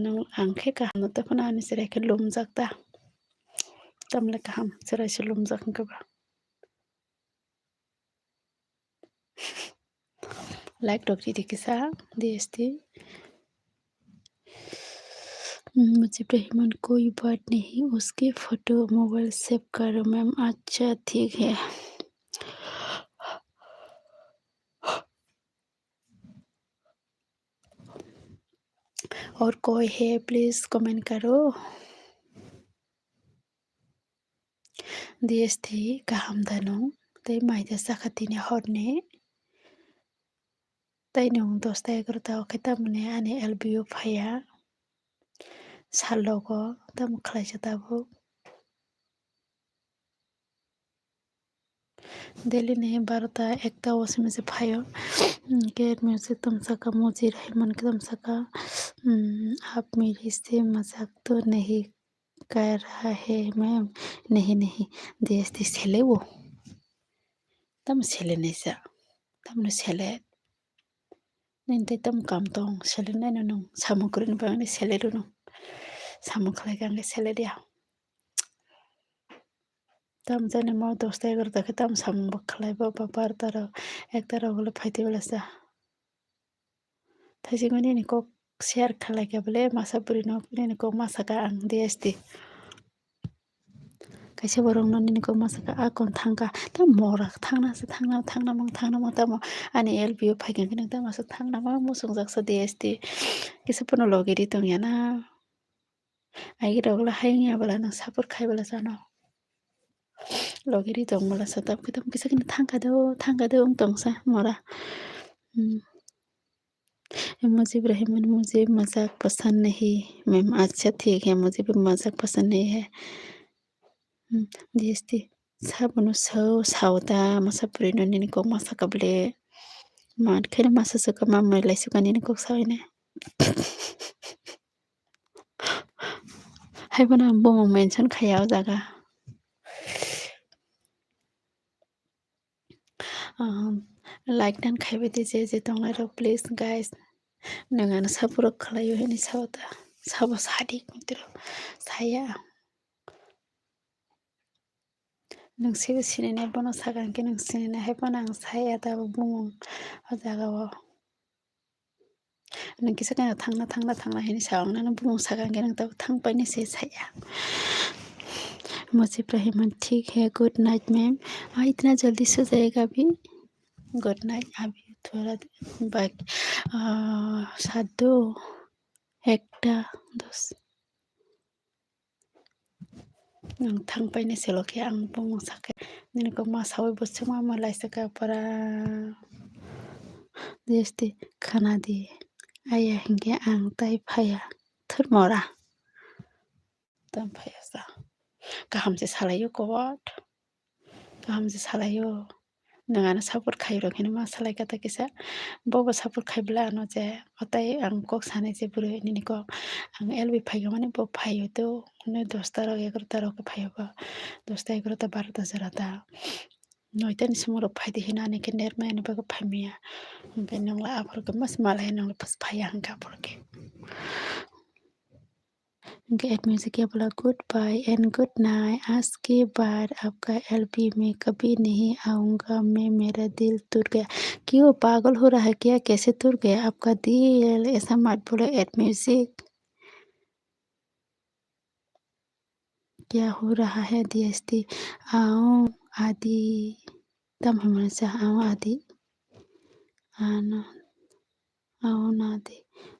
nung angke kaham no tapana ani serai ke lumjak ta tamle kaham serai se lumjak ke ba like dokti dikisa DST मुझे रहमान कोई बात नहीं उसके फोटो मोबाइल सेव करो मैम अच्छा ठीक है और कोई है प्लीज कमेंट करो DST kaham dano tai maida sakatini horne tai nung 10-11 kita mune ani LBU phaya salogo tam khlaisa tabo Delhi नहीं 12-1 उसमें से भाइयों गेट म्यूजिक तुम सका मुझे रहमान के तुम सका आप मेरी से मजाक तो नहीं कर रहा है मैम नहीं नहीं देश दी सेले वो तम सेले नहीं सा तम न सेले नहीं तम काम तो सेले नहीं नो सामुकुरिन बांगे सेले रो नो सामुखलाई गांगे सेले दिया तम जाने मो 10-11 के तम सामु बखलाई बाबा 12-1 गले फाइते बेला सा थाइसिगनि निको शेयर खालायगोबले मासाबुरिनो निको मासाका आं DST खायसे बरंनो निको मासाका आकन थांगा ता मरा थांना मा ता आनि LBU फाइगोन कि नोंता मासा थांना मा मुसुं जाक्सा DST किसे पनो लगेरि दंयाना आइगे रगला हाइया बला नों सापुर खाइबला जानो लगेरि दंबला सताब कितम किसे किन थांगा दो तंसा मरा मुझे रहमान मुझे मजाक पसंद नहीं मैम अच्छा ठीक है मुझे भी मजाक पसंद नहीं है DST sabunu sauta masa purino nini kok masa kable mat kene masa suka mamai lai suka nini kok sawine hai bana bomo mention khayao jaga like dan khaibe de je tonglai ro please guys nangana sapuro khalayo heni sauta sabo sadi mitro saya नोंसोरबो सिनायनाय बनो सागानखि नों सिनायनाय बनो आं साया दाबो बुङो जागाव नोंखिसो गाना थांना हैनि सावंनानो बुङो सागानखि नों दाबो थांबायनोसै साया मुझे रहमान ठीक है गुड नाइट मैम इतना जल्दी सो जाएगा अभी गुड नाइट अभी थोड़ा बाकी 7-1 nang thangpai ni seloke ang bung sake nini ko masawi busuma malai saka para desti khana di aya hinge ang tai phaya thur mora tam phaya sa गाहामसो सालायो गद गाहामसो सालायो नोंहानो सापर्ट खायो मा सालाय kata kisa bobo support khaibla ano je otai ang kok sane je buru nini kok ang LB phaigo mane bo phaio to ne 10 ta rok 11 ta rok phaio ba 10 ta 11 ta 12 ta jora ta noita ni sumo rok phaide hinani ke nerma ani bago phaimia hingke nongla aphor ke mas malai nongla pas phaya hingka porke get music के बोला good bye and good night आज के बाद आपका LB में कभी नहीं आऊँगा मैं मेरा दिल टूट गया क्यों पागल हो रहा है क्या कैसे टूट गया आपका दिल ऐसा मत बोलो एट म्यूजिक क्या हो रहा है डीएसटी आओ आदि तम हमेशा आओ आदि आना आओ नादि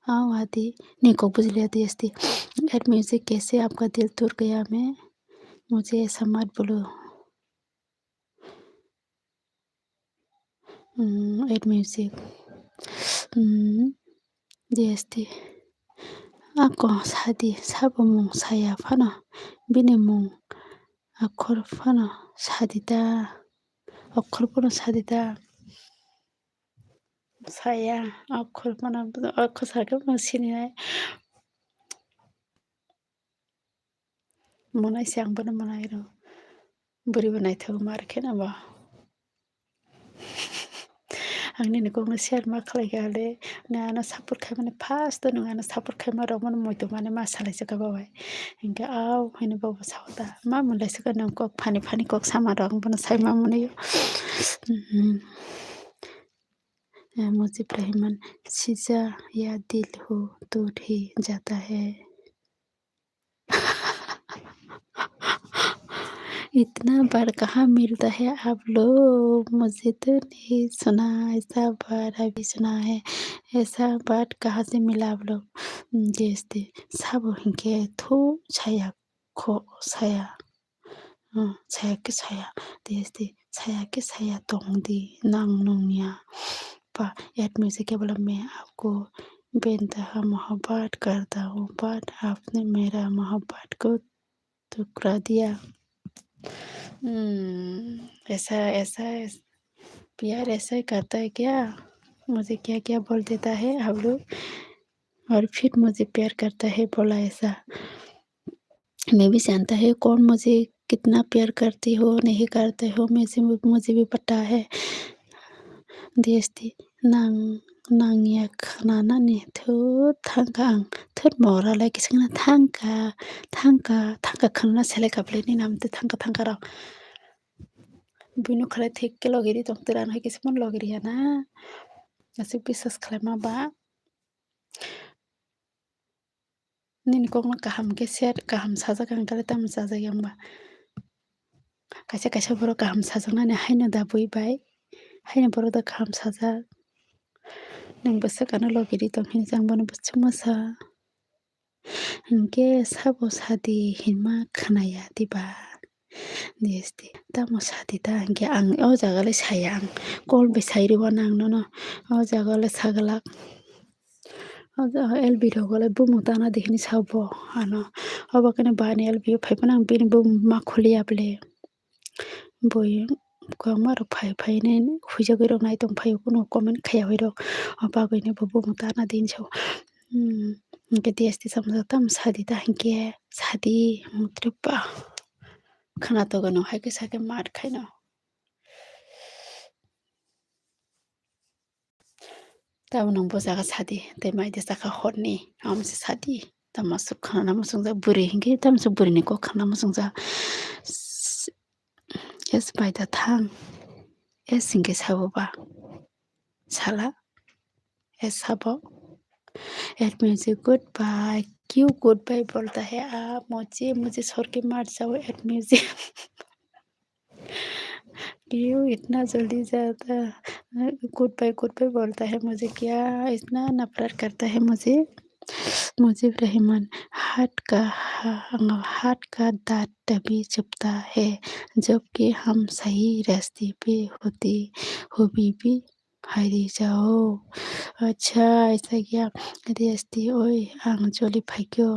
आओ आदि निको बुझ लिया डीएसटी एट म्यूजिक कैसे आपका दिल टूट गया मैं मुझे ऐसा मत बोलो eight music DST ako sadi sabamung saya fana binimung akhor fana sadita akhor fana sadita saya akhor fana akhor saga masini monai siang bana monai ro buri banai thago mar khena ba आंनि नोंखौनो share मा खालायगाले नोंहानो support खालामनानै first नोंहानो support खालामना मयतो माने मा सालायसोका बाबाय इंके आव हैनो बाबा सावता मा मोनलायसोका नोंको फानि फानि कक सामा रंग बन साइ मा मोनयो मुझे ब्रह्मन सीजा या दिल हो टूट ही जाता है इतना बार कहाँ मिलता है आप लोग मुझे तो नहीं सुना ऐसा बार अभी सुना है ऐसा बात कहाँ से मिला आप लोग जैसे सब हिंके थो छाया खो छाया छाया के छाया जैसे छाया के छाया तोंगदी नांग नोंगनिया पा एट में से केवल मैं आपको बेनतहा मोहब्बत करता हूँ बट आपने मेरा मोहब्बत को ठुकरा दिया ऐसा ऐसा प्यार ऐसा ही करता है क्या मुझे क्या क्या बोल देता है आप लोग और फिर मुझे प्यार करता है बोला ऐसा मैं भी जानता है कौन मुझे कितना प्यार करती हो नहीं करते हो मुझे भी पता है देस्ती नां नांगिया खानानानै थांगा आं थोद मरालाय किसना थांगा खाना सेले कापलेनि नामते थांगा राव बिनु खले थिक के लगेरि तंतरान है किसमन लगेरिया ना ऐसे विश्वास खालामा बा निन कौन kaham के शेयर kaham साजा कांगाले ताम साजा यांबा कायसा बर kaham साजांनानै हायनो दाबुइबाय हायनो बर दा kaham साजा नोंबोसो कानो लगेरि तंहिनि जांबानो बुसु मोसा हंके साबो सादी हिमा खोनाया दिबा नेस्ति तामो सादी ता हंके आं ओ जागाले साया आं कल बे साइरिवा नांनो न ओ जागाले सागला LB रगले बुमु ताना देखनि साबो आनो अब कने बाने LB फाइपना बिन बुम मा खुलियाबले बय कमार फाइने हुइजा गइरो नाय तंग फाइ कुनो कमेन्ट खाया होइरो बागैनो बुमु ताना दिन छौ इनके देस्ति समझाता सादी ता हिंके सादी मुत्रिपा खाना तो गनो है के साके मार खाइनो तब नंबो जागा सादी ते माइदे जाका हरनि आमसे सादी तमासु खाना मसुंजा बुरि हिंके तमसु बुरिनि को खाना मसुंजा एस बायदा थां एस हिंके साबोबा साला एस साबो एट म्यूजिक गुड बाय क्यों गुड बाय बोलता है आप मुझे छोड़ के मत जाओ एट म्यूजिक क्यों इतना जल्दी जाता गुड बाय बोलता है मुझे क्या इतना नफरत करता है मुझे रहमान हाथ का दांत तभी चुभता है जबकि हम सही रास्ते पे होते हो बीबी हारी जाओ अच्छा ऐसा क्या देस्ती ओए आं जलि फाइक्यो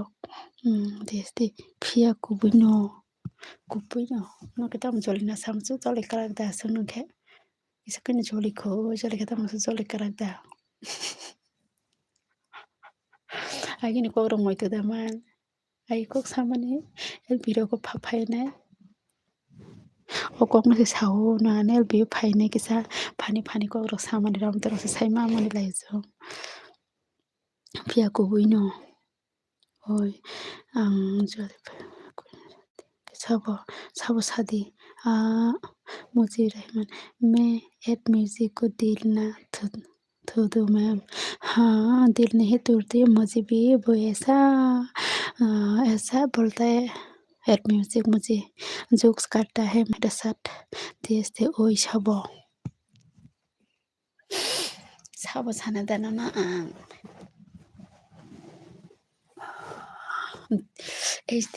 देस्ती फिया कुबुनो Kupunya, no kita menjoli na samsu joli karakda sunu ke. Isa kini joli kita musu joli karakda. Agi ni ko rong moi tu daman. Ai kok samane el biro ko phaphai na. O kok na se sao na ne el bi phai ne kisa phani ko ro samane ram tero se sai ma mani lai jo. Pia ko buino. Oi ang joli sabo sabo sadi मुझे रहमान मैं add music को दिल ना थो दो ma'am हाँ दिल नहीं तोड़ती मुझे भी वो ऐसा बोलता है ऐड म्यूजिक मुझे जोक्स काटता है मेरे साथ देश थे ओई साबो साबो साना दाना ना SD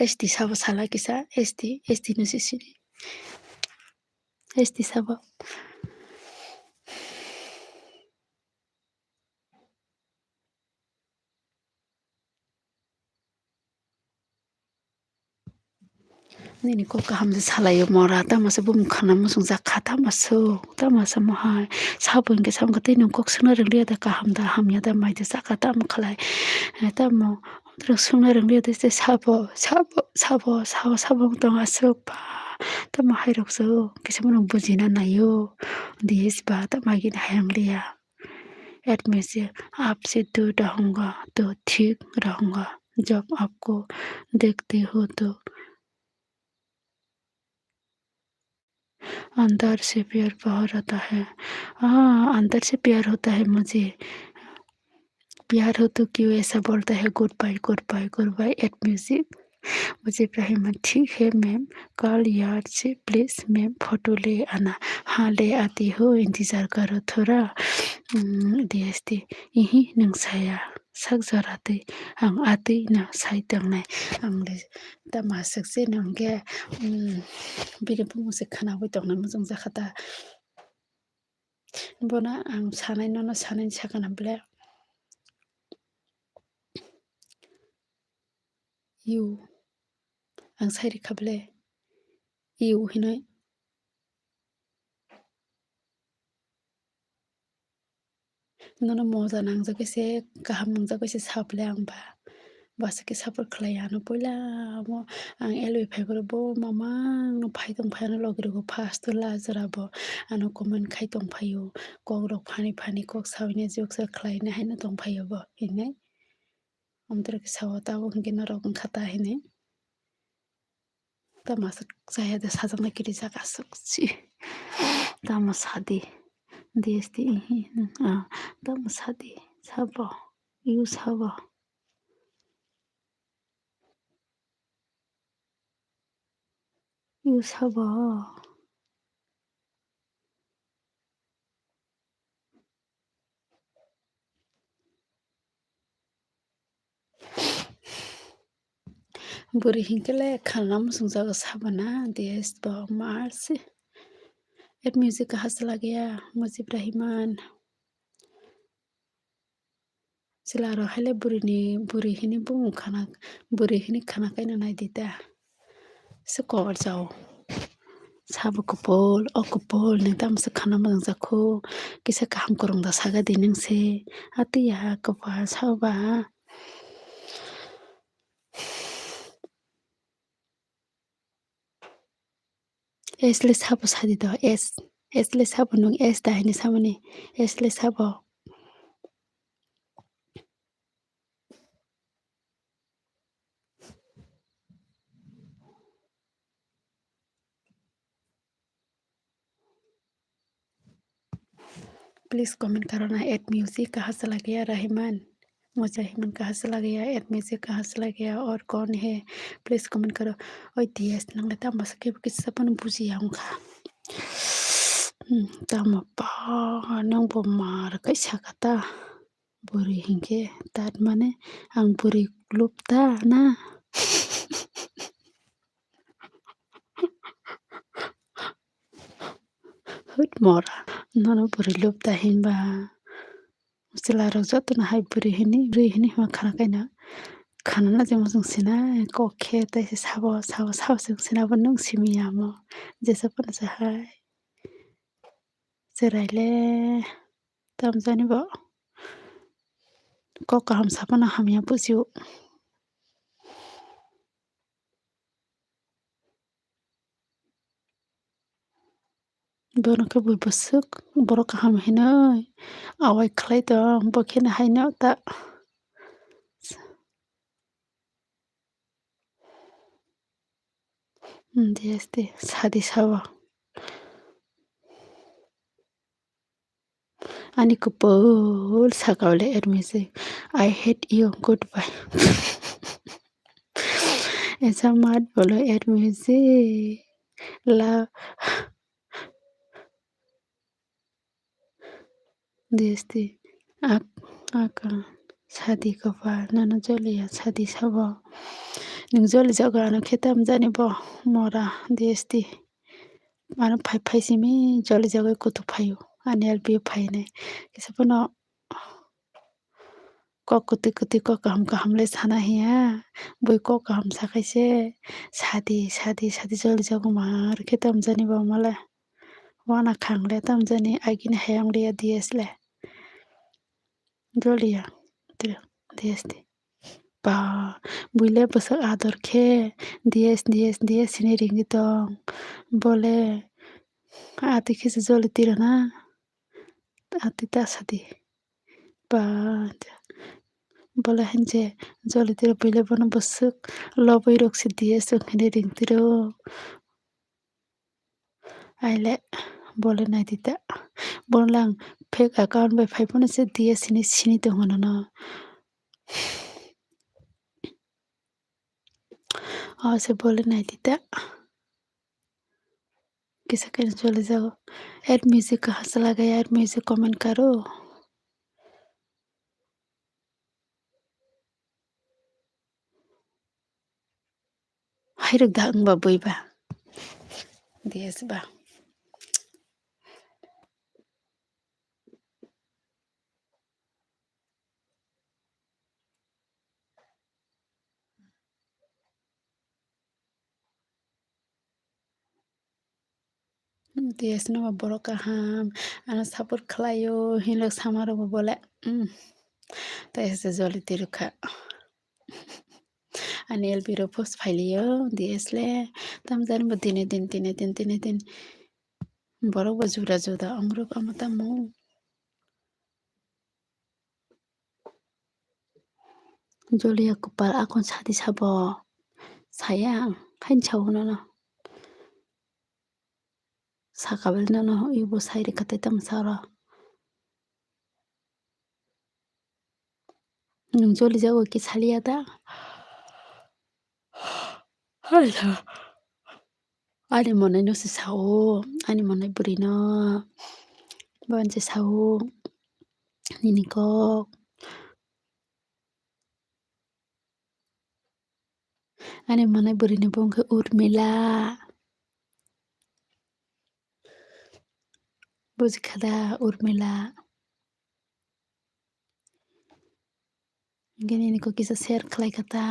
SD साबो साला किसा SD नुसिसिनी SD साबो Nini ko kahamsa salayo mora tamasa bum khana musung zakha tamaso tamasa mohai sabun ke sam kate nung kok suna renglia da kahamda hamya da mai da zakha tam khalai tamo tro suna renglia da se sabo tong asok pa tamo hai rok so kisam nung bujina nayo dis ba tamagi na hayang liya add में से आपसे दूर रहूंगा तो ठीक रहूंगा जब आपको देखते हो तो अंदर से प्यार बाहर आता है हाँ अंदर से प्यार होता है मुझे प्यार हो तो क्यों ऐसा बोलता है गुड बाय एट म्यूजिक मुझे इब्राहिम ठीक है मैम कल याद से प्लीज़ मैम फ़ोटो ले आना हाँ ले आती हो इंतज़ार करो थोड़ा DST यही नंसाया sak jarate ang ati na sai tang nai ang le ta ma sak se nang ge biri bu se khana bai tong na mu jong jakhata bona ang sanai no sanai sakana ble you ang sai ri khable you hinai nono moja nang ja se kaham nang ja se saple ang ba basa ke sapor khlayano poila mo ang elwi phaibo bo mama no phai tong phai no logri go fast to la jara bo ano comment khai tong phayo kok rok phani kok sawine jok sa khlai na haina tong phayo bo hinai amtra ke sawa ta bo ngena rok khata hinai ta mas saya de sajang na kiri jaka sukchi ta mas hadi desti ta mas hadi sabo you sabo you sabo buri hinkele khalam sungja sabana des ba marsi et music का हंस लग गया मुझे इब्राहिमान sila ro hele buri hini bung khana buri hini khana kaina nai dita se kor jao sabu kopol ne tam se khana mang jakho kisa kam korong da saga dining se ati ya kopa saba esle sabu sadi do esle sabu nong es da hini samani esle sabu please comment करो ना eight music कहाँ से लग गया रहमान मुझे रहमान कहाँ से लग गया एट म्यूजिक कहाँ से लग गया और कौन है प्लीज कमेंट करो ओए दियस नंग लेता मसके किस अपन बुझी आऊंगा तम पा नंग बो मार कैसा कता बुरी हिंगे तात माने आं बुरी लुप्ता ना हुट मोरा ननो बुरी लुप्ता हिंबा Sila rok joto na hai buri hini ma khana kaina खाना जों क'के ताइसे साबो नोंसिमिया mo jesapon sahai seraile tamjani bo ko kaham sapana hamya bujiu bono ke bui busuk borok kaham hinoi awai khlai dong bo kheno haino ta deste sadi sabo ani kupul sakawle ermise I hate you goodbye ऐसा मत बोलो यार मुझे ला देस्ती ak akan sadi kapa nano joli ya sadi sabo ning joli jago ano khetam jani bo mora desti ano phai simi joli jago kutu phayo ani ar bi phai ne kisa pono kok kuti kok kaham le sana hiya bui kok kaham sakaise sadi joli jago mar khetam jani bo mala wana khangle tam jani agin hayam le diesle joli ya desti ba buile besak ador khe DS sini ringi dong bole ati khisi joli tirana ati ta sadi ba bole henje joli tira buile bono besak lobai roksi DS khini ring tiro aile bole nai dita bonlang fake account bai phai pono se DS sini tongono no se bole nai dita किसी के चले जाओ add music कहाँ से लगाया add music comment करो हाइरक दा अंबा बोइबा देस बा देस न बरो कहाँ आना सपोर्ट खलायो हिलक सामारो बोले तो ऐसे जली तिरुखा अनि एलबीरो पोस्ट फाइलियो देसले तम जान दिने दिन बरो जुरा जुदा अमरो अमता मो जलिया कुपार आखन साथी साबो sayang kan chawno no sakabel no ibo sairi kate tam sara nung joli jago ki salia da hala ani monai no se sao ani monai burino bonje sao nini ko ani monai burino bongke urmila buji khada urmila gini ko kisa share khlai kata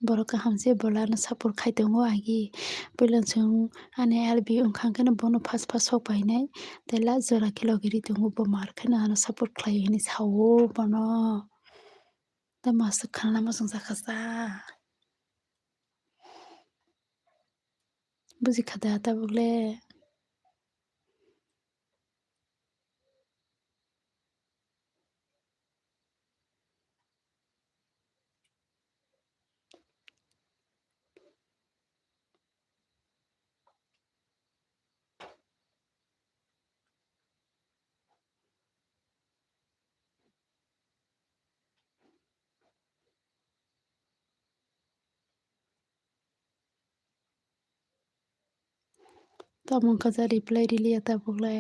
borok hamse bola na support khai tongo agi pilan chung ani albi ungkhang kana bono fast sok painai tela jora kilo giri tongo bo mar khana na support khlai hini sawo bono ta mas khalna ma sung sakasa buji khada ta bogle ta mong kaza reply dili ta bogle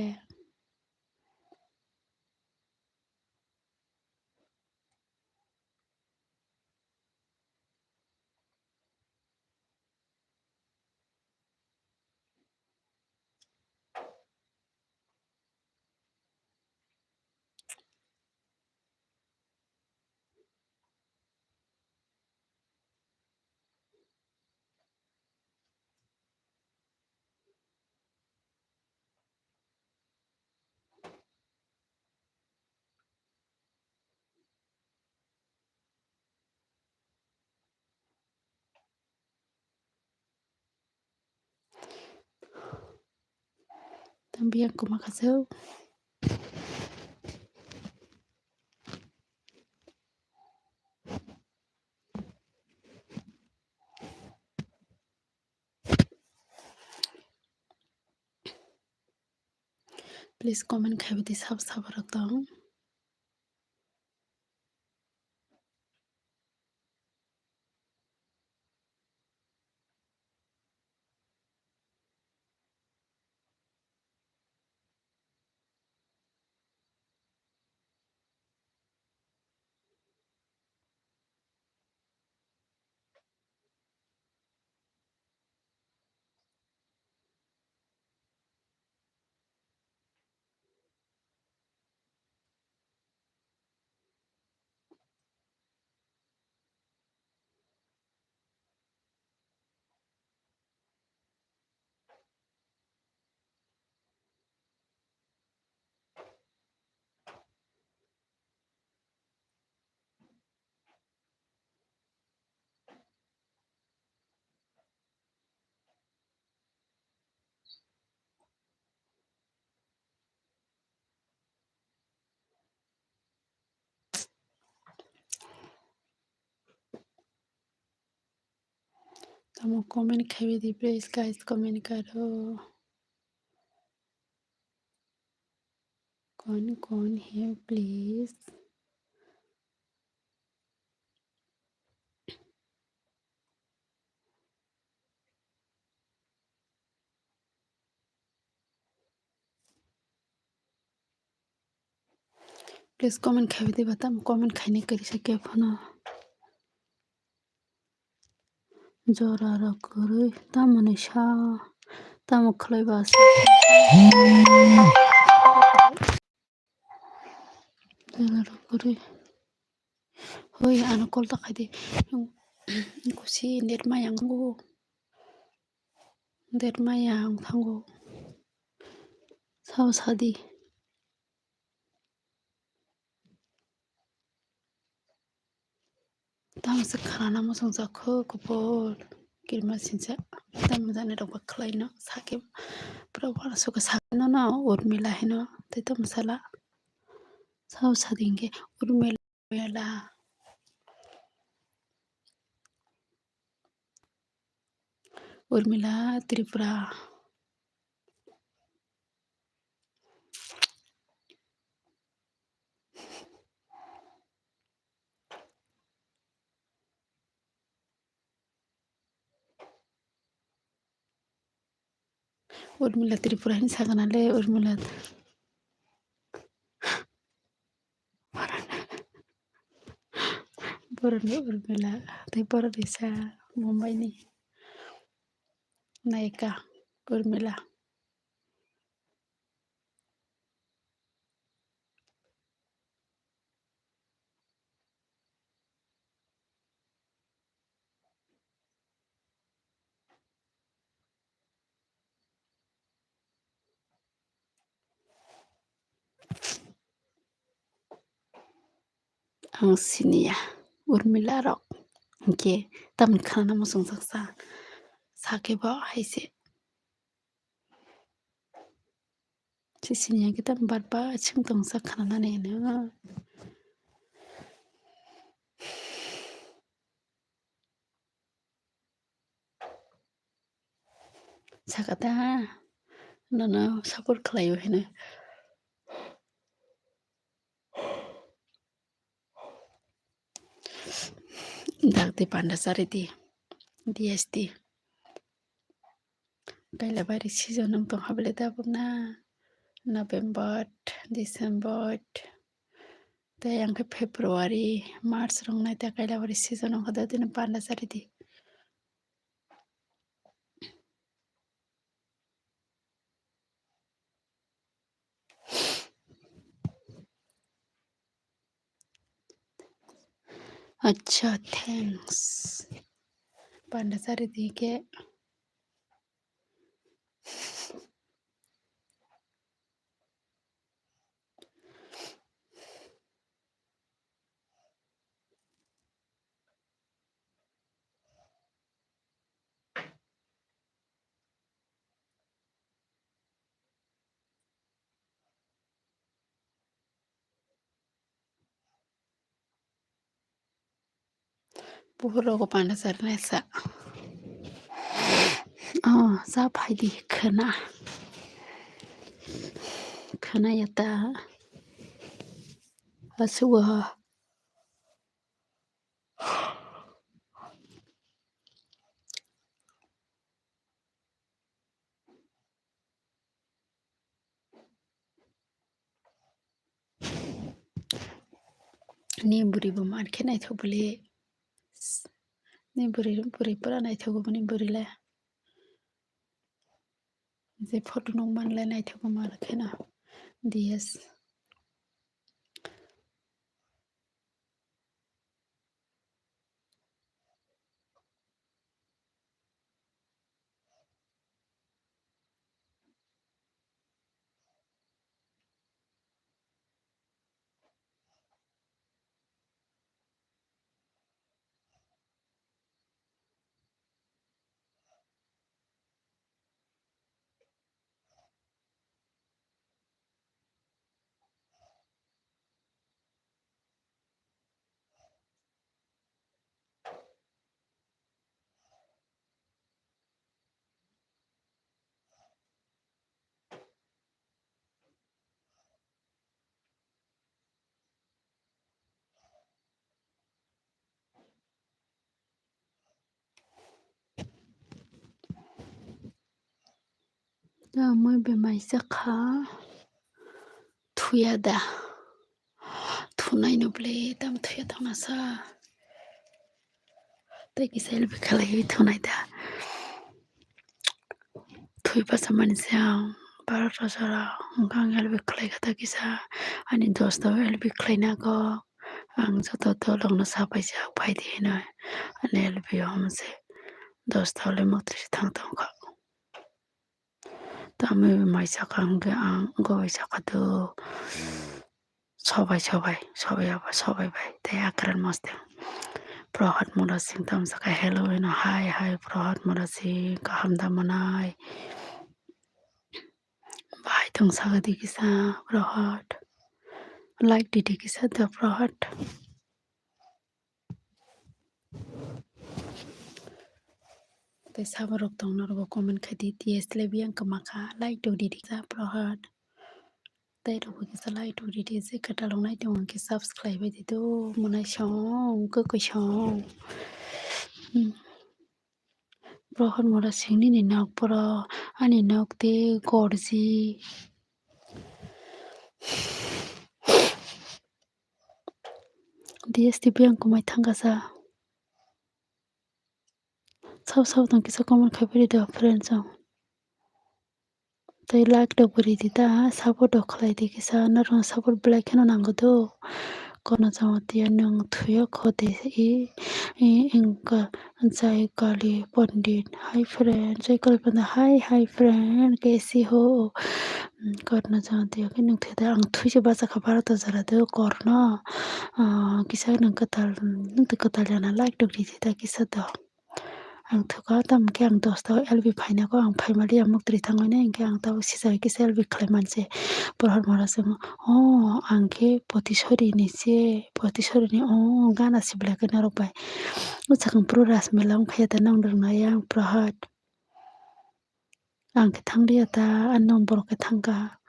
También kumakaseo. Please comment खाइबेती सब रखता हूँ. तमो comment खाइबेती please guys comment करो. कौन है please. Please comment खाइबेती बता comment खाने करी सके फना. जरा रखरे तामने शा तामो खलाई बास. जरा रखरे. Hoy ano kolta kadi yung kusi nerma yang go nerma yang thango sao sadi tam se khana mo song sa kho ko por kirma sinsa tam jane ro bakhlai na sake pura bana so ka sakna na urmila hai na te to masala sao sadinge urmila urmila tripura ni sagana le urmila borne urmila te por desa Mumbai ni naika urmila ang sinia urmila rok ke tam khana mo song saksa sake ba haise sisinya kita barba ching tong sa khana ne na sakata na support khlayo hena dakte panda sariti DST kaila bari season ng tong hable da na November December tayang ke February March rong na ta kaila bari season ng hada din panda sariti acha thanks panda sariti ke buhuro pana sarnesa sa phaidi khana yata asuwa ni buribo marke nai thobule ni buri pura nai thobo ni burile je photo nong manle nai thobo marke na DS moi be mai sakha thuyada thunai no ble tam thuya thona sa tai ki selfie khalai thunai da thui pa saman sa bar rasara gang elbe khlai kata kisa ani dosto elbe khlai na go ang joto to longna sa paisa phai de na ani elbe homse dosto le motri thang thang kha tame mai sakang ge ang go sakado সবাই আবার সবাই ভাই তাই আকরার মস্তে প্রহাত মোরা সিং তাম সাকা hello N high প্রহাত মোরা সিং কাহামদা মনাই ভাই থং সাকা দিকিসা প্রহাত like দিকিসা দা প্রহাত তাই সাবারক তং নরগো কমেন্ট খাদি দিয়েস লেবিয়াং কামাকা লাইক দো দিকিসা প্রহাত তাই রবো কিসা লাইক দো দিদিসে কাটালং নাই দং কি সাবস্ক্রাইব দিদো মনাই সং কই song Prohot mora singni ni nok pro ani nok te gorji DST biang kumai thanga sa sau tang kisa comment khabiri do friends tai like do buri dita support do khlai di kisa narong support black heno nango do kono jamati nang thuya khode inka jai kali pandit hi friend jai kali pandit hi friend kaisi ho korna jamati ke nang theda ang thui je basa khabar to jara do korna kisa nang katal jana like do di dita kisa do ang thuka tam ke ang dosta LB phaina ko ang phaimali amuk tri thangoi na ke ang taw sisai ke LB khlaiman se porhar mara se ang ke potishori ni gana sibla ke narok bai uchakang pro ras melang pheta nang dang na yang prahat ang ke thangri ata an number ke thangka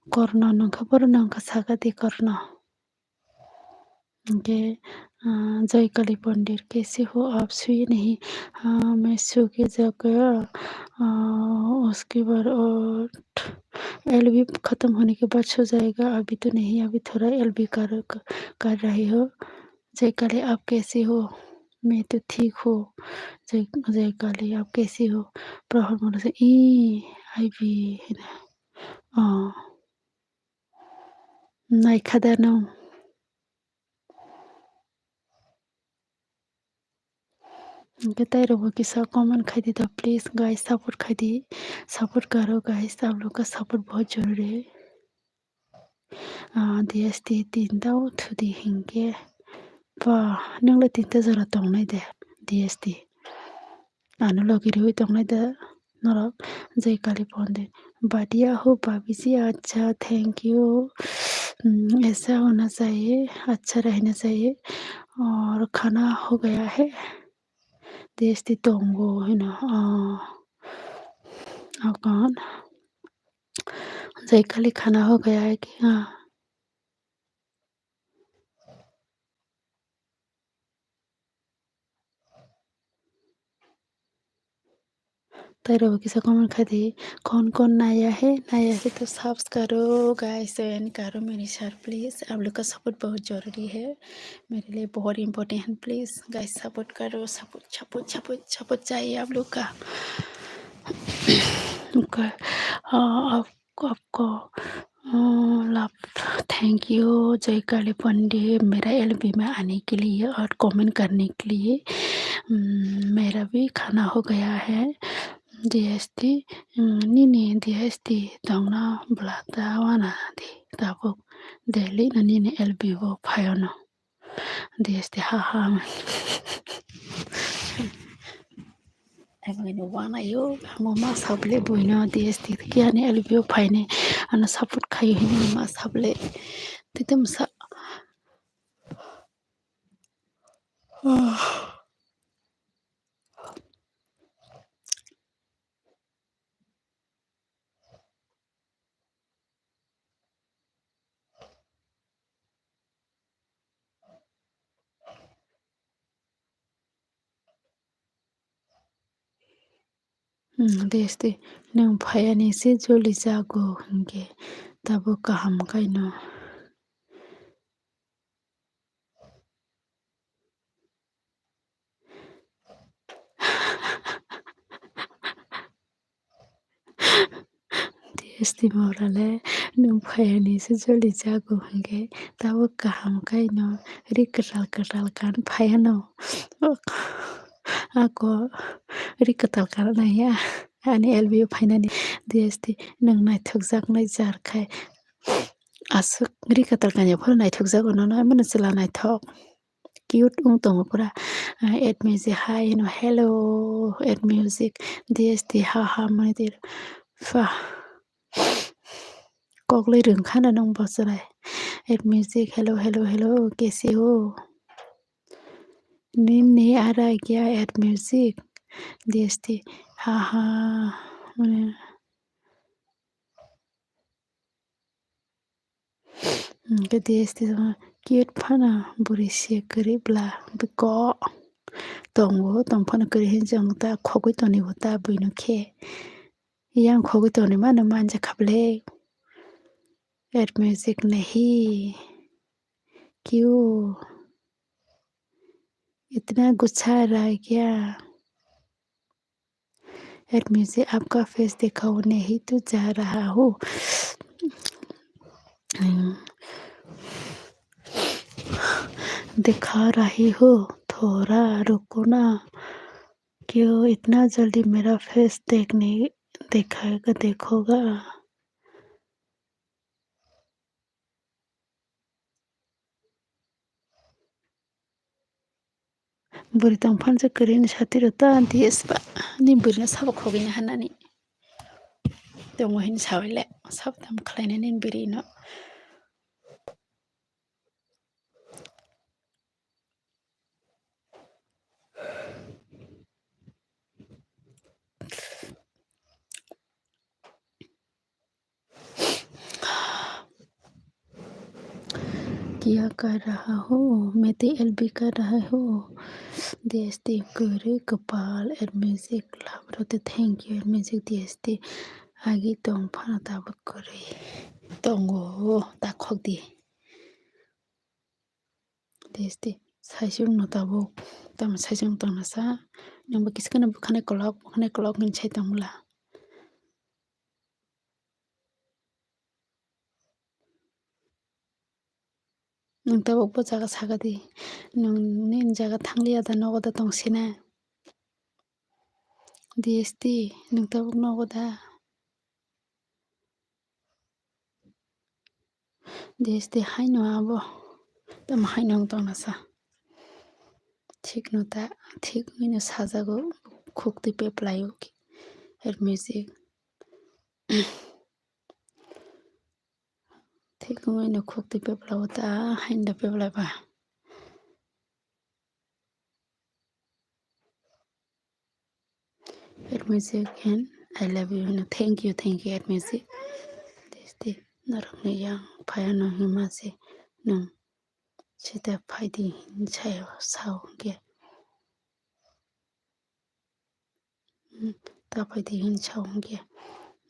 korna nang khabar nang ka sagati korna के जय काली पंडित कैसे हो आप सुई नहीं मैं सो के जगह उसके बाद और एलबी खत्म होने के बाद सो जाएगा अभी तो नहीं अभी थोड़ा एलबी कर रही हो जय काली आप कैसे हो मैं तो ठीक हूँ जय काली आप कैसे हो प्रहर मन से ई आई भी नाई खादा नौ बताए रहो कि सब कमेंट खाई दी तो प्लीज़ गाइस सपोर्ट करो गाइस आप लोग का सपोर्ट बहुत जरूरी है DST tinta thudi hinge pa nangla tinta jara tongnai de DST anu logiri hui tongnai de norok jai kali ponde badiya ho babiji acha thank you ऐसा होना चाहिए, अच्छा रहना चाहिए और खाना हो गया है। देश तोंगो है ना कौन जयकाली खाना हो गया है कि हाँ तरह कमेंट कर दी कौन नया है तो सब्सक्राइब करो गाइस एंड करो मेरे साथ प्लीज़। आप लोग का सपोर्ट बहुत ज़रूरी है मेरे लिए, बहुत इम्पोर्टेंट है। प्लीज़ गाइस सपोर्ट करो, सपोर्ट चाहिए आप लोग का। ओके आपको लव थैंक यू जय काली पंडित मेरा एलबी में आने के लिए और कमेंट करने के लिए। मेरा भी खाना हो गया है। DST nini DST tangna blata wana di tabuk deli na nini elbivo payono DST haha Emang ini wana yo mama sable buina DST kia ni elbivo paine ana saput kayu ini mama sable titem sa DST nang payani se joli jago hingge tabo kaham kaino Estimorale numfayanisi joli jago hingge tabo kaham kaino rikatal kan payano ako rikatal kan naya ani elbi fainani DST nang naithokjaknai jarkhai asuk rikatal kanya phor naithokjago no mana chila naithok cute tongo pura add music hi hello add music DST haha maidir fa Kokli rừng khá là nông bọt rồi. Add music hello कैसे हो? नींद नहीं आ रहा है क्या? Add music DST हाँ मैंने के DST sama cute fana buri se kari bla biko tongo tong fana kari hin jang ta khogoi toni hota buino khe yang khogoi toni mana manja khable Add music नहीं क्यों इतना गुस्सा आ रहा है क्या? एड म्यूजिक आपका face दिखाने ही तो जा रहा हूँ। दिखा रही हो थोड़ा रुको ना क्यों इतना जल्दी मेरा फेस देखोगा बुरी तंफान से करीन छाती रहता दिस बा नि बुरी सब खोगिन हनानी तो मोहिन सावले सब तम खलाइन निन बुरी न किया कर रहा हो मैं तो एलबी कर रहा हो DST करे कपाल एड म्यूजिक लाभरोते thank you add music DST आगे तंफान ताब करे तंगो ताखक दी DST साइजों नताबो तम साइजों तंगसा नंबर किसका बुखाने कलक निचे तंगला नंताबो जागा सागादी नोंनि जागा थांलिया दा नगदा तंसिना DST नोंताबो नगदा DST हाय नआबो तम हाय नंग तंगसा ठीक नता ठीक मैंने साजागो खुक्ति पे प्लायो की add music Thế cũng ai nó khóc thì bếp lâu ta hành đập bếp lại bà. At music and I love you. No, thank you at music. This the narang yang phaya no himase no chita phai di chayo sao ke ta phai di hin chao ke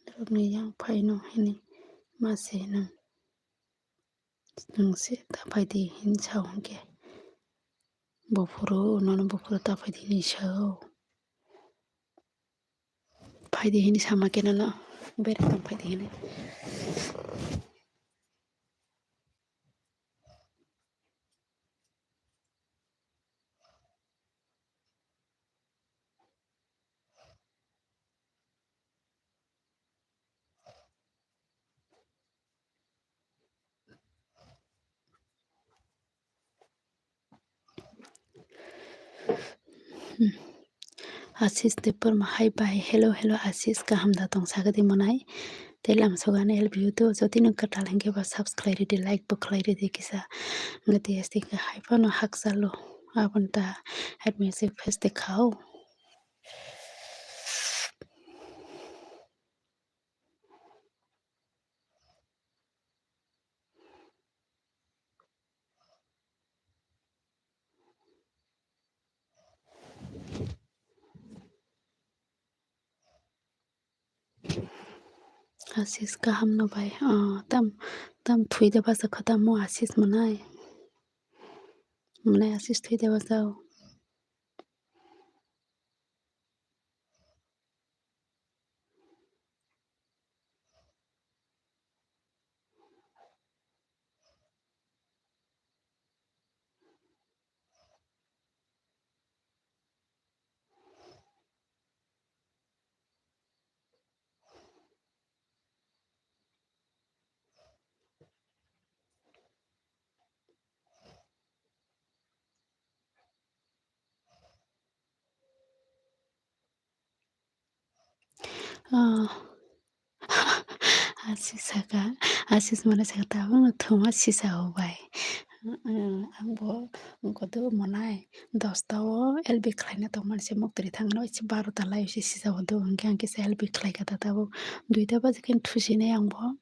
narang yang phai no hini mase no nung se ta phai di hin chao ke bofuro no no bofuro ta phai di ni chao phai di hin sama ke no bere tam phai di hin आशीष ते पर hi bye hello hello आशीष का हम दातों सागति मनाई तेलाम सोगाने L view तो जति न कटालेंगे बस सब्सक्राइब रे लाइक बखलाइ रे किसा ngati asti ka hai pa no hak salo abanta admisive face दिखाओ आशीष का हम न भाई तम तम थुई दे बस खत्म हो आशीष मनाए मनाए आशीष थुई दे बस आशीष का आशीष मने सकता हो न थोमा शीशा हो भाई आंबो गदो मनाए दसता वो एलबी खलाइना तो मन से मुक्तरी थांगनो इसे 12 तला इसे शीशा होदो अंके अंके से एलबी खलाइ का ताबो दुइता बाजे केन थुसिने आंबो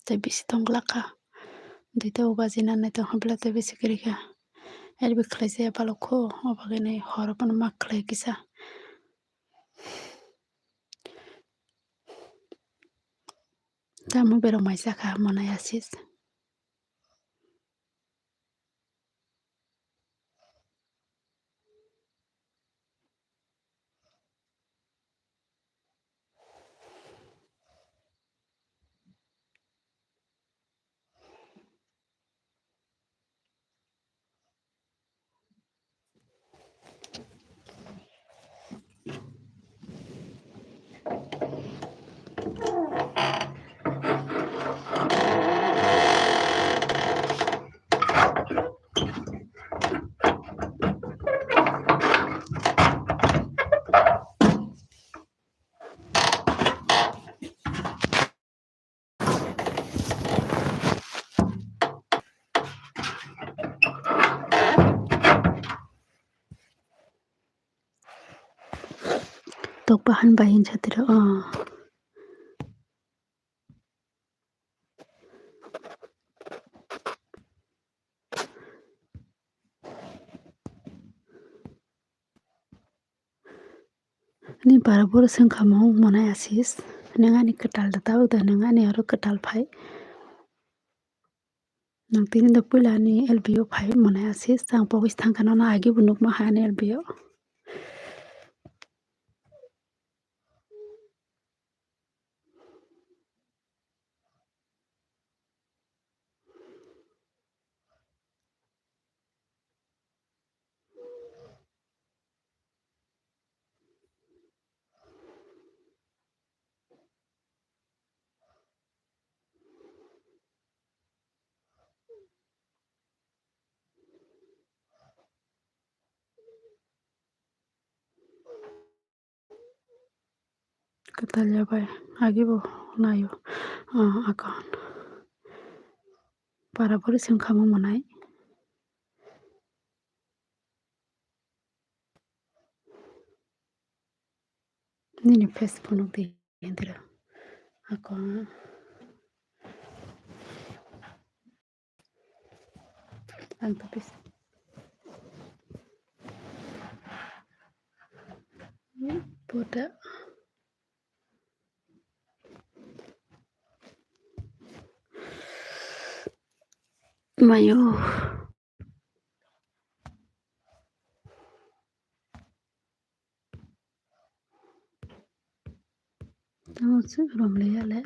ते बिसि तंगला का दुइता बाजिना नै तो हबला ते बिसि करिका एलबी खलाइ से बालखो अबागने हरपन मा खलाइ किसा तामो बेरो माइसा का मनाय आशीष तो पहन बाहिन छतिर नि बारबोर संखामौ मनाय आशीष नोंगानि कटाल दाताव दा नोंगानि आरो कटाल फाइ नों तिनि द पुलानि एलबिओ फाइ मनाय आशीष आं पगिस थांखानो ना आगे बुनुक मा हाने एलबिओ कटाल जाबाय आगे बो नायो आकान 바라버리시면 가면 뭐나이? Nini Facebook di entera. Ako ang tapis. Boda mayo. Tama sa rom le.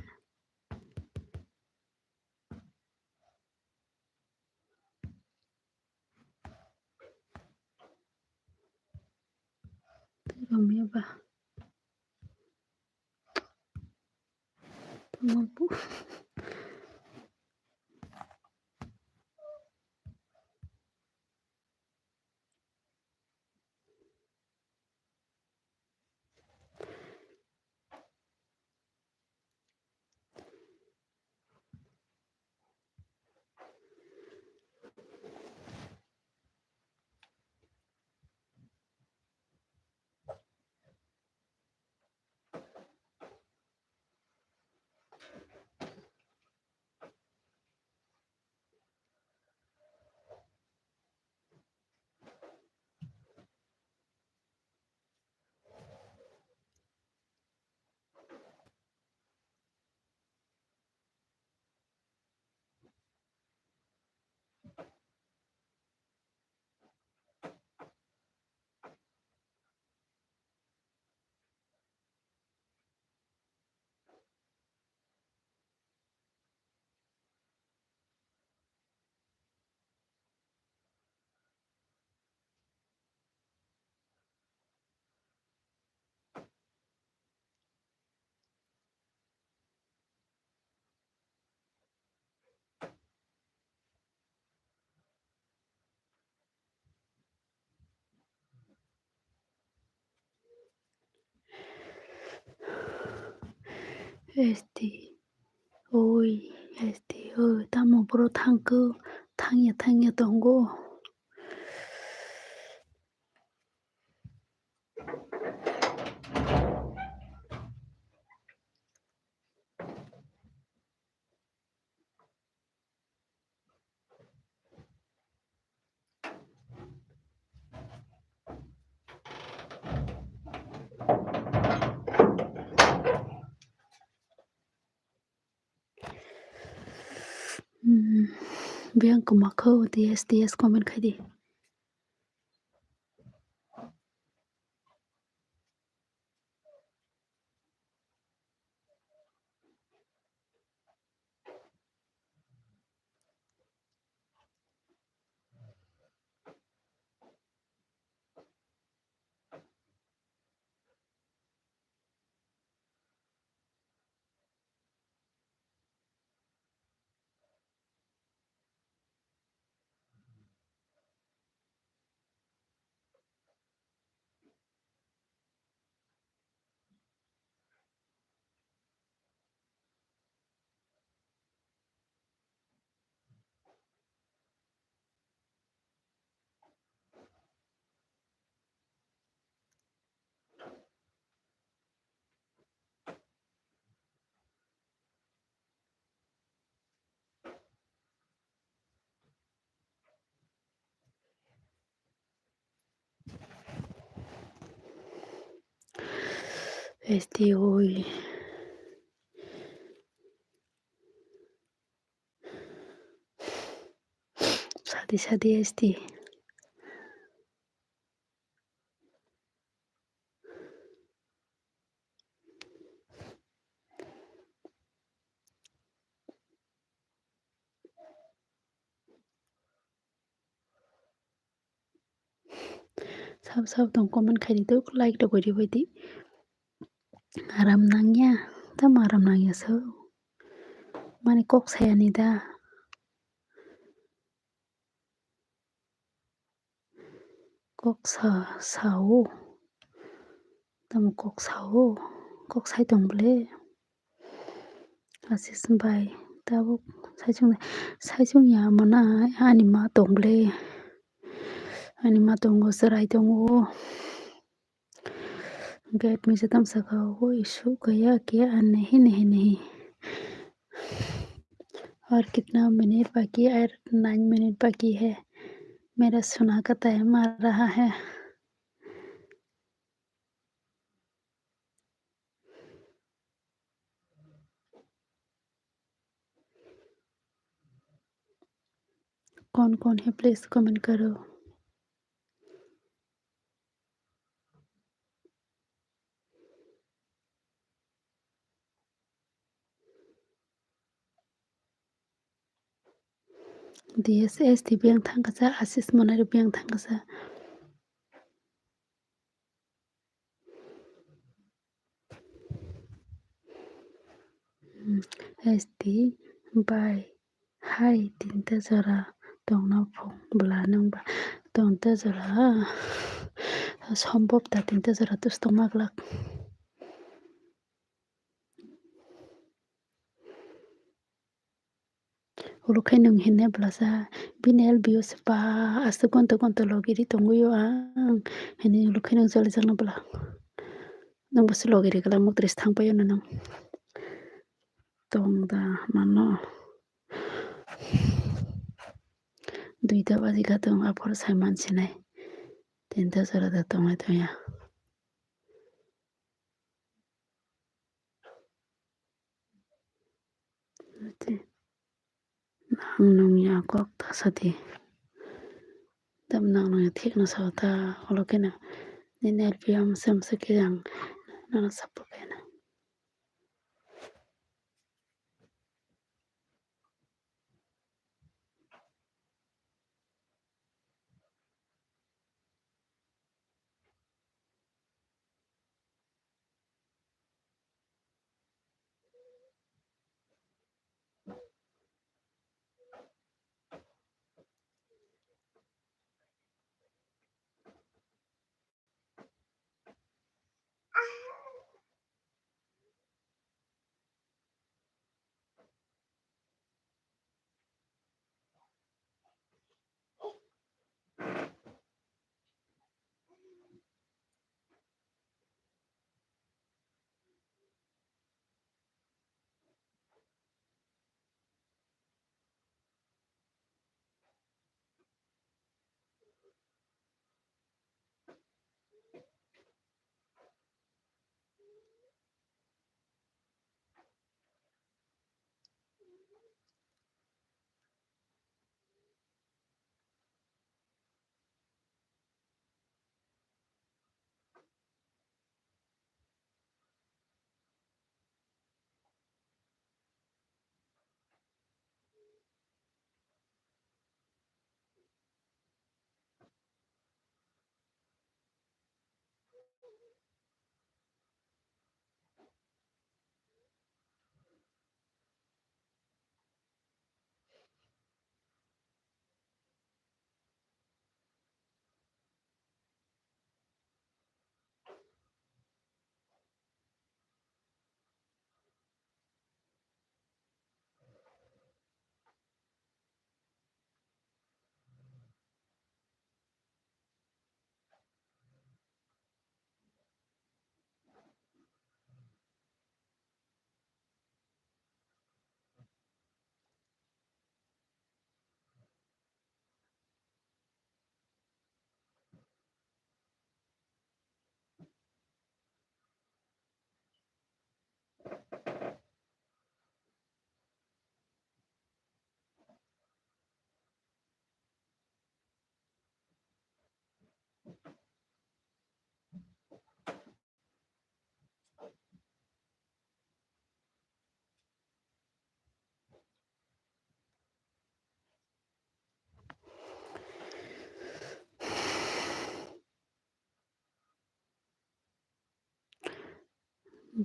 Rom ya ba. Tama po. Oi, tamo bro thangya tongo. Biang kumako DS comment khai di. Oi. Sadi Sab tong comment khai di tu like to kori boi di. Aram nangya. Tama aram nangya so. Mane kok saya ni da. Kok sao. Tamo kok sao. Kok sai tong ble. Asis bai. Tabuk. 사이중야 mana anima tongle anima tongo sarai tongo get me se tam saka वो issue गया क्या नहीं और कितना minute बाकी है और 9 minute बाकी है मेरा सुना का टाइम आ रहा है कौन कौन है प्लीज कमेंट करो DSS di biang thangkasa asis monari biang thangkasa SD by hai tinta jara tongna phong bla nang ba tongta jara সম্ভব তা tinta jara tus tomak lak Ulukai nung hinne blasa binel bios pa asu konto logiri tonguyo ang hini ulukai nung jali jangna bla nang basu logiri kala mutris thangpayo na nang tongda mano duita baji gatong apor sai mansinai tinta jara da tongai toya nang nung ya kok ta sati dam nang nung thik na sauta ulukai na ninel biam sam sakirang nana sapu pena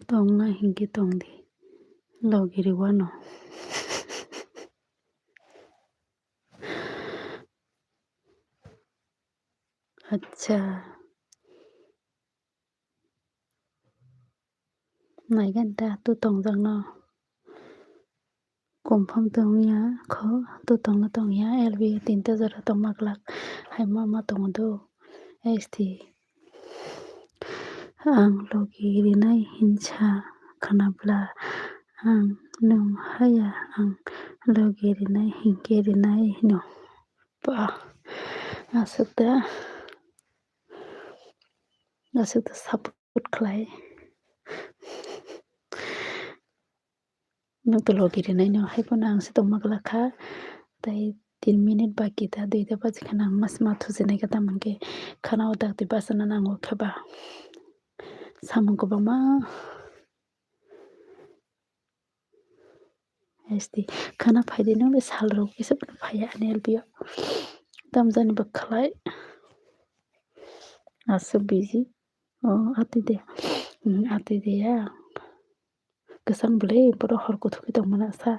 tongna hingi tongdi logiri wano अच्छा nai ganta tu tong jang no confirm tongya kho to tongna tongya LB tinta jora tongmaklak hai mama tongdo esti ang logi rinai hinsa khanabla ang nung haya ang logi rinai hinke rinai no pa asukta support khlai nung to logi rinai no hai pona ang se tongmaklakha tai 3 minute baki ta 2 baji khana mas ma thujinai ka tamanke khana odak ti basana nango khaba samung ko bama esti khana phaide no le sal ro kisa phaya anel bio tamjani bakhlai asu busy ati de ya kesang bele poro horko thuki tongmana sa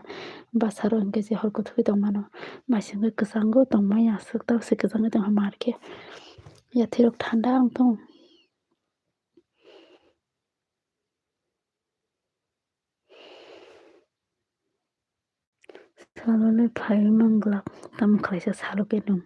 basaro engke je horko thuki tongmano maisinga kesango tongmaya sakta se kesang tong marke ya thirok thanda ang tong salole phai manglak tam khaisa saloke nung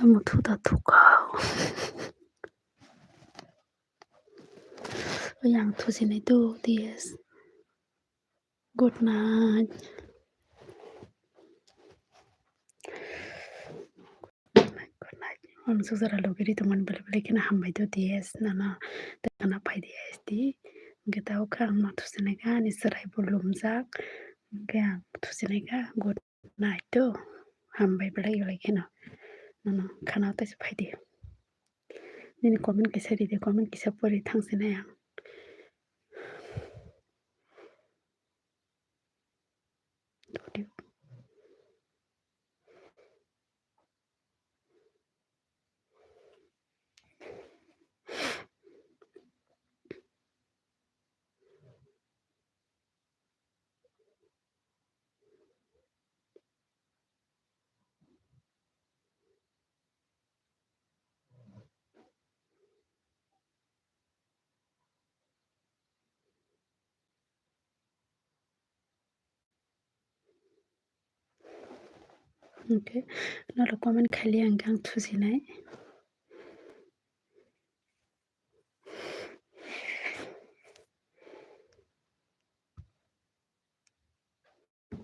무토다 토가 yang tusin itu yes. Good night. Good night. Onsu zara logiri teman beli-beli kena hambai itu yes nana tekana pai yes di kita oka ma tusinega ni serai belum zak yang tusinega good night tuh hambai beli lagi kena nana kana tes pai di ini komen kisah di komen kisah pori tangsina yang oke, lalu komen kalian gang tusinai